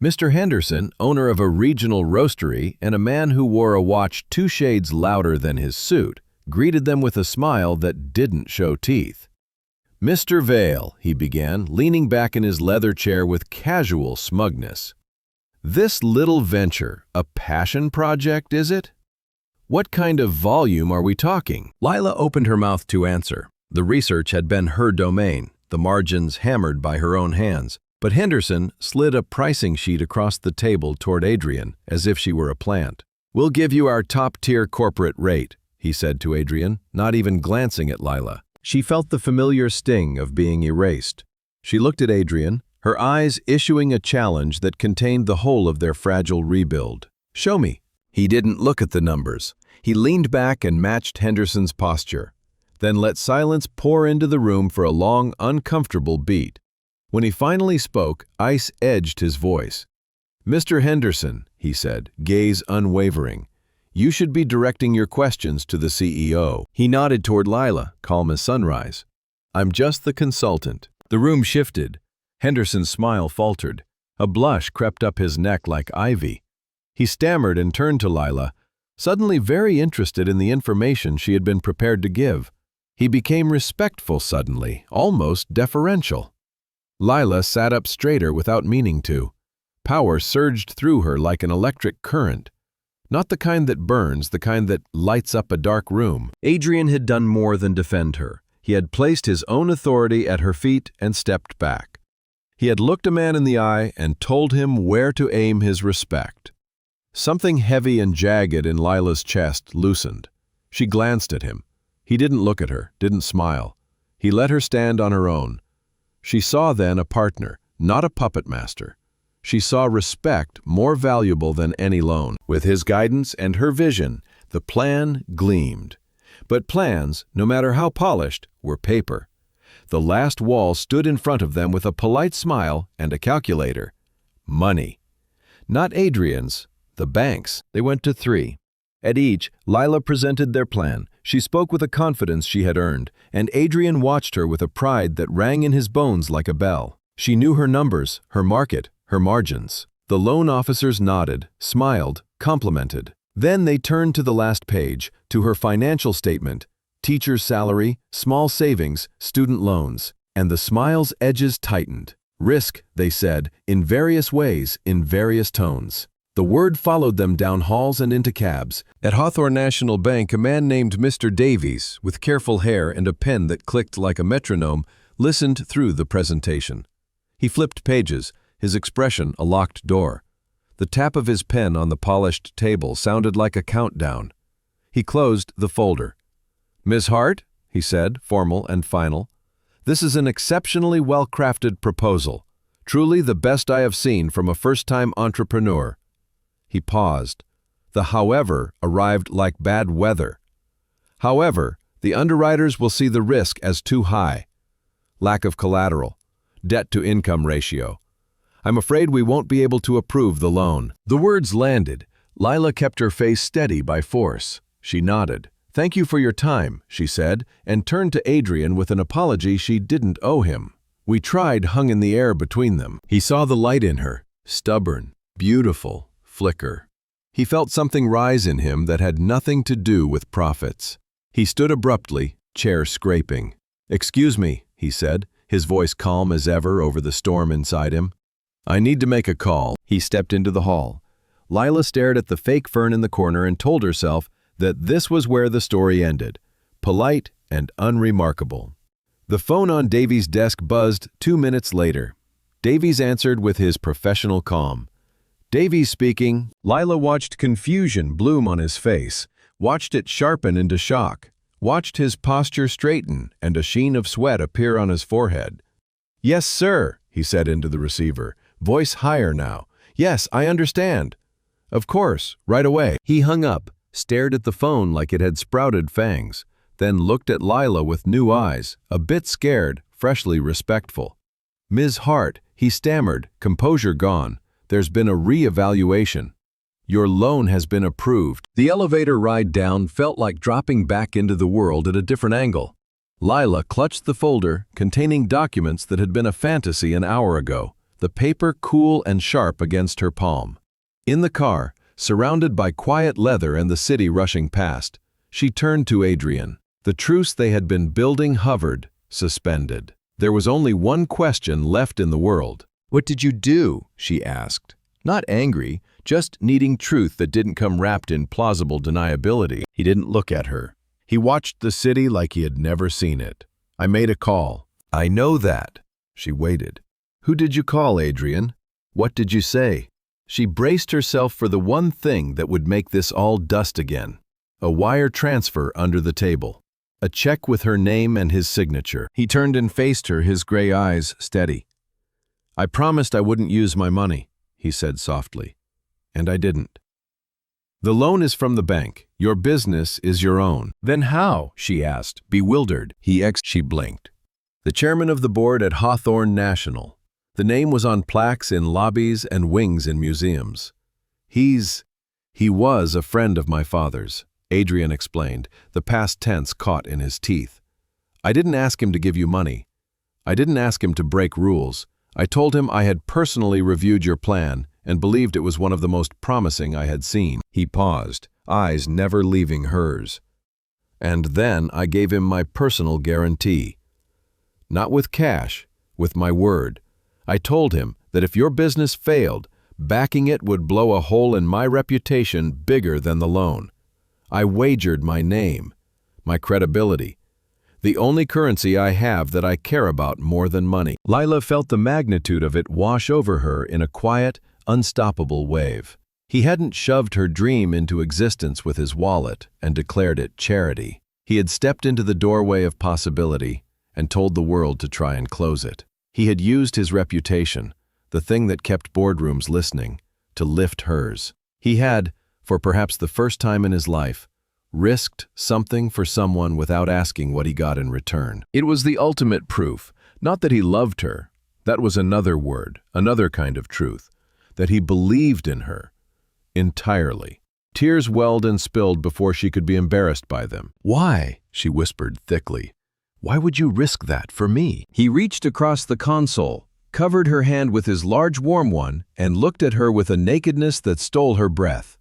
Mr. Henderson, owner of a regional roastery and a man who wore a watch 2 shades louder than his suit, greeted them with a smile that didn't show teeth. Mr. Vale, he began, leaning back in his leather chair with casual smugness. This little venture, a passion project, is it? What kind of volume are we talking? Lila opened her mouth to answer. The research had been her domain, the margins hammered by her own hands, but Henderson slid a pricing sheet across the table toward Adrian as if she were a plant. "We'll give you our top-tier corporate rate," he said to Adrian, not even glancing at Lila. She felt the familiar sting of being erased. She looked at Adrian, her eyes issuing a challenge that contained the whole of their fragile rebuild. "Show me." He didn't look at the numbers. He leaned back and matched Henderson's posture, then let silence pour into the room for a long, uncomfortable beat. When he finally spoke, ice edged his voice. "Mr. Henderson," he said, gaze unwavering, "you should be directing your questions to the CEO." He nodded toward Lila, calm as sunrise. "I'm just the consultant." The room shifted. Henderson's smile faltered. A blush crept up his neck like ivy. He stammered and turned to Lila, suddenly very interested in the information she had been prepared to give. He became respectful suddenly, almost deferential. Lila sat up straighter without meaning to. Power surged through her like an electric current. Not the kind that burns, the kind that lights up a dark room. Adrian had done more than defend her. He had placed his own authority at her feet and stepped back. He had looked a man in the eye and told him where to aim his respect. Something heavy and jagged in Lila's chest loosened. She glanced at him. He didn't look at her, didn't smile. He let her stand on her own. She saw then a partner, not a puppet master. She saw respect more valuable than any loan. With his guidance and her vision, the plan gleamed. But plans, no matter how polished, were paper. The last wall stood in front of them with a polite smile and a calculator. Money. Not Adrian's, the bank's. They went to 3. At each, Lila presented their plan. She spoke with a confidence she had earned, and Adrian watched her with a pride that rang in his bones like a bell. She knew her numbers, her market, her margins. The loan officers nodded, smiled, complimented. Then they turned to the last page, to her financial statement, teacher's salary, small savings, student loans, and the smile's edges tightened. Risk, they said, in various ways, in various tones. The word followed them down halls and into cabs. At Hawthorne National Bank, a man named Mr. Davies, with careful hair and a pen that clicked like a metronome, listened through the presentation. He flipped pages, his expression a locked door. The tap of his pen on the polished table sounded like a countdown. He closed the folder. "Miss Hart," he said, formal and final, "this is an exceptionally well-crafted proposal. Truly the best I have seen from a first-time entrepreneur." He paused. The however arrived like bad weather. "However, the underwriters will see the risk as too high. Lack of collateral, debt-to-income ratio. I'm afraid we won't be able to approve the loan." The words landed. Lila kept her face steady by force. She nodded. "Thank you for your time," she said, and turned to Adrian with an apology she didn't owe him. "We tried" hung in the air between them. He saw the light in her, stubborn, beautiful, flicker. He felt something rise in him that had nothing to do with profits. He stood abruptly, chair scraping. "Excuse me," he said, his voice calm as ever over the storm inside him. "I need to make a call." He stepped into the hall. Lila stared at the fake fern in the corner and told herself that this was where the story ended, polite and unremarkable. The phone on Davies' desk buzzed 2 minutes later. Davies answered with his professional calm. "Davies speaking." Lila watched confusion bloom on his face, watched it sharpen into shock, watched his posture straighten and a sheen of sweat appear on his forehead. "Yes, sir," he said into the receiver, voice higher now. "Yes, I understand." "Of course, right away." He hung up, stared at the phone like it had sprouted fangs, then looked at Lila with new eyes, a bit scared, freshly respectful. "Ms. Hart," he stammered, composure gone, "there's been a re-evaluation. Your loan has been approved." The elevator ride down felt like dropping back into the world at a different angle. Lila clutched the folder containing documents that had been a fantasy an hour ago, the paper cool and sharp against her palm. In the car, surrounded by quiet leather and the city rushing past, she turned to Adrian. The truce they had been building hovered, suspended. There was only one question left in the world. "What did you do?" she asked. Not angry, just needing truth that didn't come wrapped in plausible deniability. He didn't look at her. He watched the city like he had never seen it. "I made a call." "I know that." She waited. "Who did you call, Adrian? What did you say?" She braced herself for the one thing that would make this all dust again. A wire transfer under the table. A check with her name and his signature. He turned and faced her, his gray eyes steady. "I promised I wouldn't use my money," he said softly. "And I didn't. The loan is from the bank. Your business is your own." "Then how?" she asked, bewildered. She blinked. "The chairman of the board at Hawthorne National. The name was on plaques in lobbies and wings in museums. He was a friend of my father's," Adrian explained, the past tense caught in his teeth. "I didn't ask him to give you money. I didn't ask him to break rules. I told him I had personally reviewed your plan and believed it was one of the most promising I had seen." He paused, eyes never leaving hers. "And then I gave him my personal guarantee. Not with cash, with my word. I told him that if your business failed, backing it would blow a hole in my reputation bigger than the loan. I wagered my name, my credibility, the only currency I have that I care about more than money." Lila felt the magnitude of it wash over her in a quiet, unstoppable wave. He hadn't shoved her dream into existence with his wallet and declared it charity. He had stepped into the doorway of possibility and told the world to try and close it. He had used his reputation, the thing that kept boardrooms listening, to lift hers. He had, for perhaps the first time in his life, risked something for someone without asking what he got in return. It was the ultimate proof, not that he loved her, that was another word, another kind of truth, that he believed in her, entirely. Tears welled and spilled before she could be embarrassed by them. "Why?" she whispered thickly. "Why would you risk that for me?" He reached across the console, covered her hand with his large warm one, and looked at her with a nakedness that stole her breath.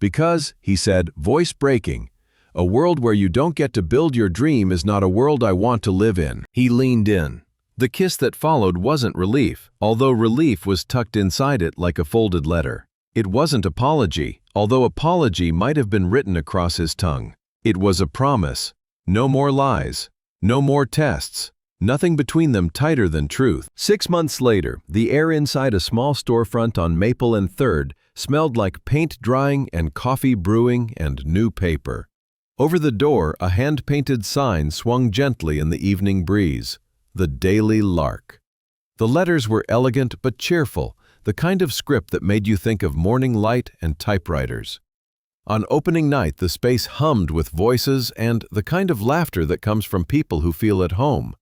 "Because," he said, voice breaking, "a world where you don't get to build your dream is not a world I want to live in." He leaned in. The kiss that followed wasn't relief, although relief was tucked inside it like a folded letter. It wasn't apology, although apology might have been written across his tongue. It was a promise. No more lies. No more tests. Nothing between them tighter than truth. 6 months later, the air inside a small storefront on Maple and 3rd smelled like paint drying and coffee brewing and new paper. Over the door, a hand-painted sign swung gently in the evening breeze. The Daily Lark. The letters were elegant but cheerful, the kind of script that made you think of morning light and typewriters. On opening night, the space hummed with voices and the kind of laughter that comes from people who feel at home.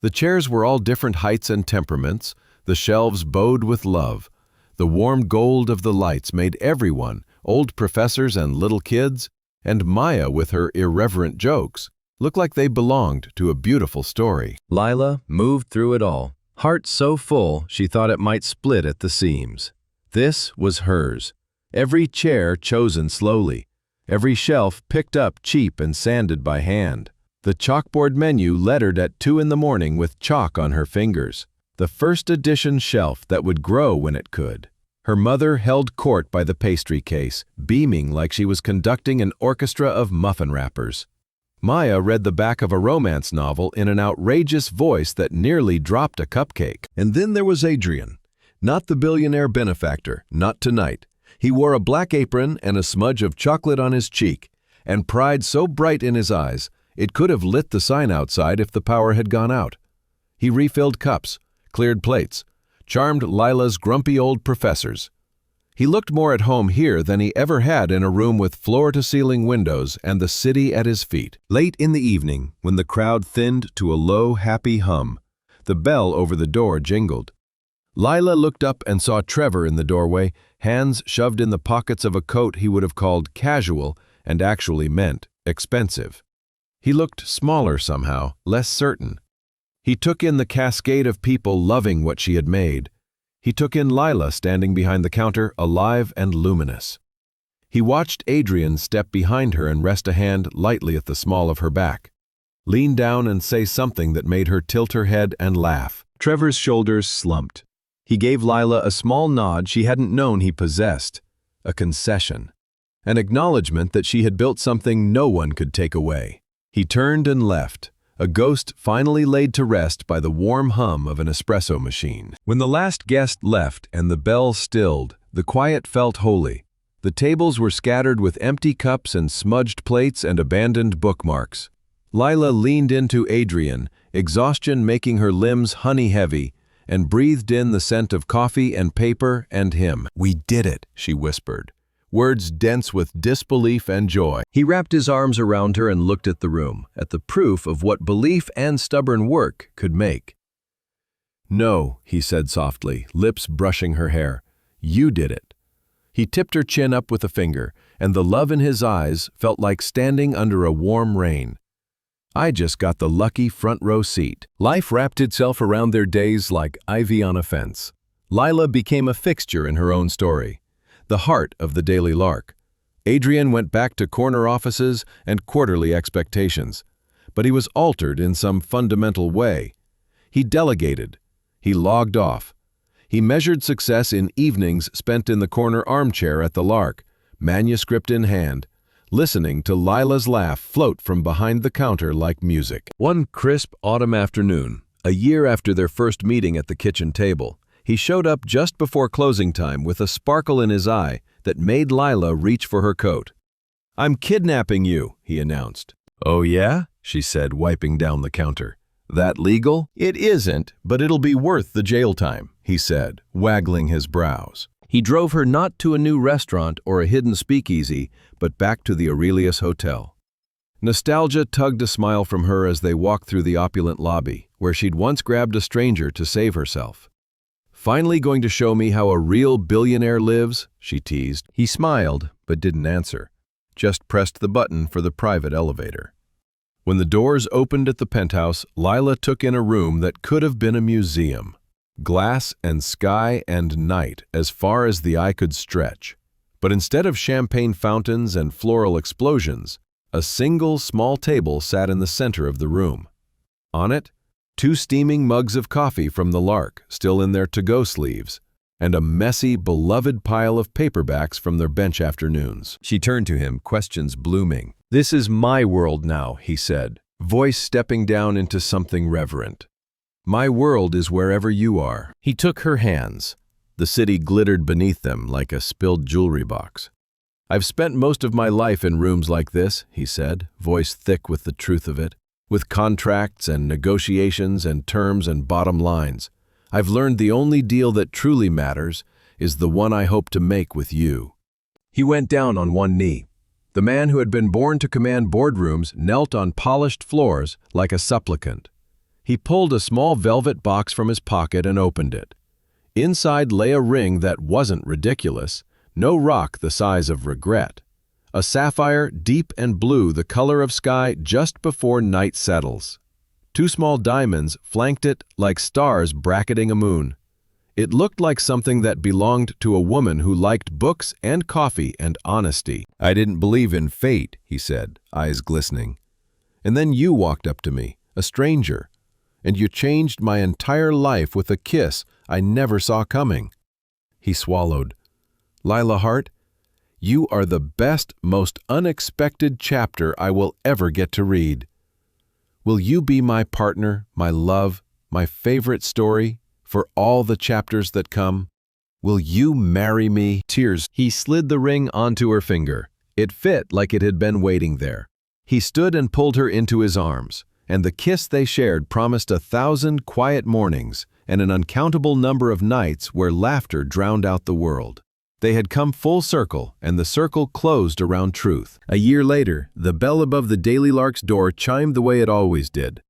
The chairs were all different heights and temperaments, the shelves bowed with love. The warm gold of the lights made everyone, old professors and little kids, and Maya with her irreverent jokes, look like they belonged to a beautiful story. Lila moved through it all, heart so full she thought it might split at the seams. This was hers. Every chair chosen slowly, every shelf picked up cheap and sanded by hand. The chalkboard menu lettered at 2 in the morning with chalk on her fingers. The first edition shelf that would grow when it could. Her mother held court by the pastry case, beaming like she was conducting an orchestra of muffin wrappers. Maya read the back of a romance novel in an outrageous voice that nearly dropped a cupcake. And then there was Adrian. Not the billionaire benefactor, not tonight. He wore a black apron and a smudge of chocolate on his cheek, and pride so bright in his eyes, it could have lit the sign outside if the power had gone out. He refilled cups, cleared plates, charmed Lila's grumpy old professors. He looked more at home here than he ever had in a room with floor-to-ceiling windows and the city at his feet. Late in the evening, when the crowd thinned to a low, happy hum, the bell over the door jingled. Lila looked up and saw Trevor in the doorway, hands shoved in the pockets of a coat he would have called casual and actually meant expensive. He looked smaller somehow, less certain. He took in the cascade of people loving what she had made. He took in Lila standing behind the counter, alive and luminous. He watched Adrian step behind her and rest a hand lightly at the small of her back. lean down and say something that made her tilt her head and laugh. Trevor's shoulders slumped. He gave Lila a small nod she hadn't known he possessed, a concession, an acknowledgement that she had built something no one could take away. He turned and left, a ghost finally laid to rest by the warm hum of an espresso machine. When the last guest left and the bell stilled, the quiet felt holy. The tables were scattered with empty cups and smudged plates and abandoned bookmarks. Lila leaned into Adrian, exhaustion making her limbs honey-heavy, and breathed in the scent of coffee and paper and him. "We did it," she whispered, words dense with disbelief and joy. He wrapped his arms around her and looked at the room, at the proof of what belief and stubborn work could make. "No," he said softly, lips brushing her hair. "You did it." He tipped her chin up with a finger, and the love in his eyes felt like standing under a warm rain. "I just got the lucky front row seat." Life wrapped itself around their days like ivy on a fence. Lila became a fixture in her own story, the heart of the Daily Lark. Adrian went back to corner offices and quarterly expectations, but he was altered in some fundamental way. He delegated. He logged off. He measured success in evenings spent in the corner armchair at the Lark, manuscript in hand, listening to Lila's laugh float from behind the counter like music. One crisp autumn afternoon, a year after their first meeting at the kitchen table, he showed up just before closing time with a sparkle in his eye that made Lila reach for her coat. "I'm kidnapping you," he announced. "Oh yeah?" she said, wiping down the counter. "That legal?" "It isn't, but it'll be worth the jail time," he said, waggling his brows. He drove her not to a new restaurant or a hidden speakeasy, but back to the Aurelius Hotel. Nostalgia tugged a smile from her as they walked through the opulent lobby, where she'd once grabbed a stranger to save herself. "Finally going to show me how a real billionaire lives?" she teased. He smiled, but didn't answer, just pressed the button for the private elevator. When the doors opened at the penthouse, Lila took in a room that could have been a museum. Glass and sky and night as far as the eye could stretch. But instead of champagne fountains and floral explosions, a single small table sat in the center of the room. On it, 2 steaming mugs of coffee from the Lark, still in their to-go sleeves, and a messy, beloved pile of paperbacks from their bench afternoons. She turned to him, questions blooming. "This is my world now," he said, voice stepping down into something reverent. "My world is wherever you are." He took her hands. The city glittered beneath them like a spilled jewelry box. "I've spent most of my life in rooms like this," he said, voice thick with the truth of it, "with contracts and negotiations and terms and bottom lines. I've learned the only deal that truly matters is the one I hope to make with you." He went down on one knee. The man who had been born to command boardrooms knelt on polished floors like a supplicant. He pulled a small velvet box from his pocket and opened it. Inside lay a ring that wasn't ridiculous, no rock the size of regret. A sapphire, deep and blue, the color of sky just before night settles. 2 small diamonds flanked it like stars bracketing a moon. It looked like something that belonged to a woman who liked books and coffee and honesty. "I didn't believe in fate," he said, eyes glistening. "And then you walked up to me, a stranger, and you changed my entire life with a kiss I never saw coming." He swallowed. "Lila Hart, you are the best, most unexpected chapter I will ever get to read. Will you be my partner, my love, my favorite story, for all the chapters that come? Will you marry me?" Tears. He slid the ring onto her finger. It fit like it had been waiting there. He stood and pulled her into his arms, and the kiss they shared promised 1,000 quiet mornings and an uncountable number of nights where laughter drowned out the world. They had come full circle, and the circle closed around truth. A year later, the bell above the Daily Lark's door chimed the way it always did.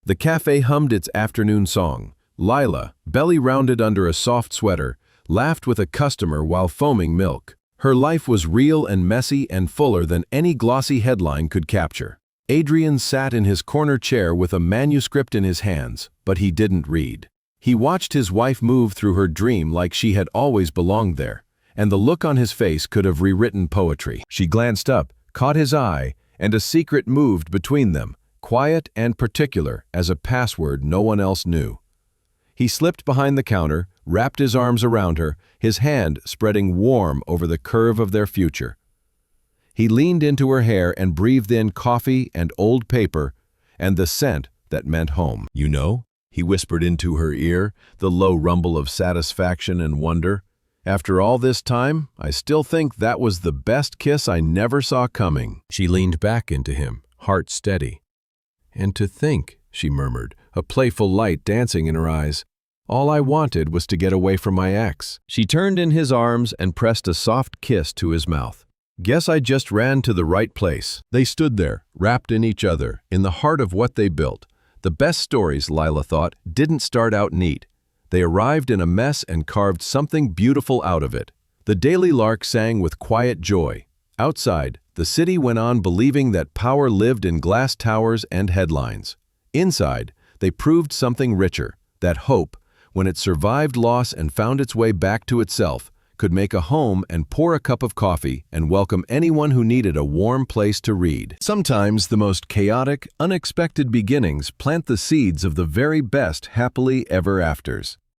The cafe hummed its afternoon song. Lila, belly rounded under a soft sweater, laughed with a customer while foaming milk. Her life was real and messy and fuller than any glossy headline could capture. Adrian sat in his corner chair with a manuscript in his hands, but he didn't read. He watched his wife move through her dream like she had always belonged there, and the look on his face could have rewritten poetry. She glanced up, caught his eye, and a secret moved between them, quiet and particular as a password no one else knew. He slipped behind the counter, wrapped his arms around her, his hand spreading warm over the curve of their future. He leaned into her hair and breathed in coffee and old paper and the scent that meant home. "You know," he whispered into her ear, the low rumble of satisfaction and wonder. "After all this time, I still think that was the best kiss I never saw coming." She leaned back into him, heart steady. "And to think," she murmured, a playful light dancing in her eyes, "all I wanted was to get away from my ex." She turned in his arms and pressed a soft kiss to his mouth. "Guess I just ran to the right place." They stood there, wrapped in each other, in the heart of what they built. The best stories, Lila thought, didn't start out neat. They arrived in a mess and carved something beautiful out of it. The daily lark sang with quiet joy. Outside, the city went on believing that power lived in glass towers and headlines. Inside, they proved something richer, that hope, when it survived loss and found its way back to itself, could make a home and pour a cup of coffee and welcome anyone who needed a warm place to read. Sometimes the most chaotic, unexpected beginnings plant the seeds of the very best happily ever afters.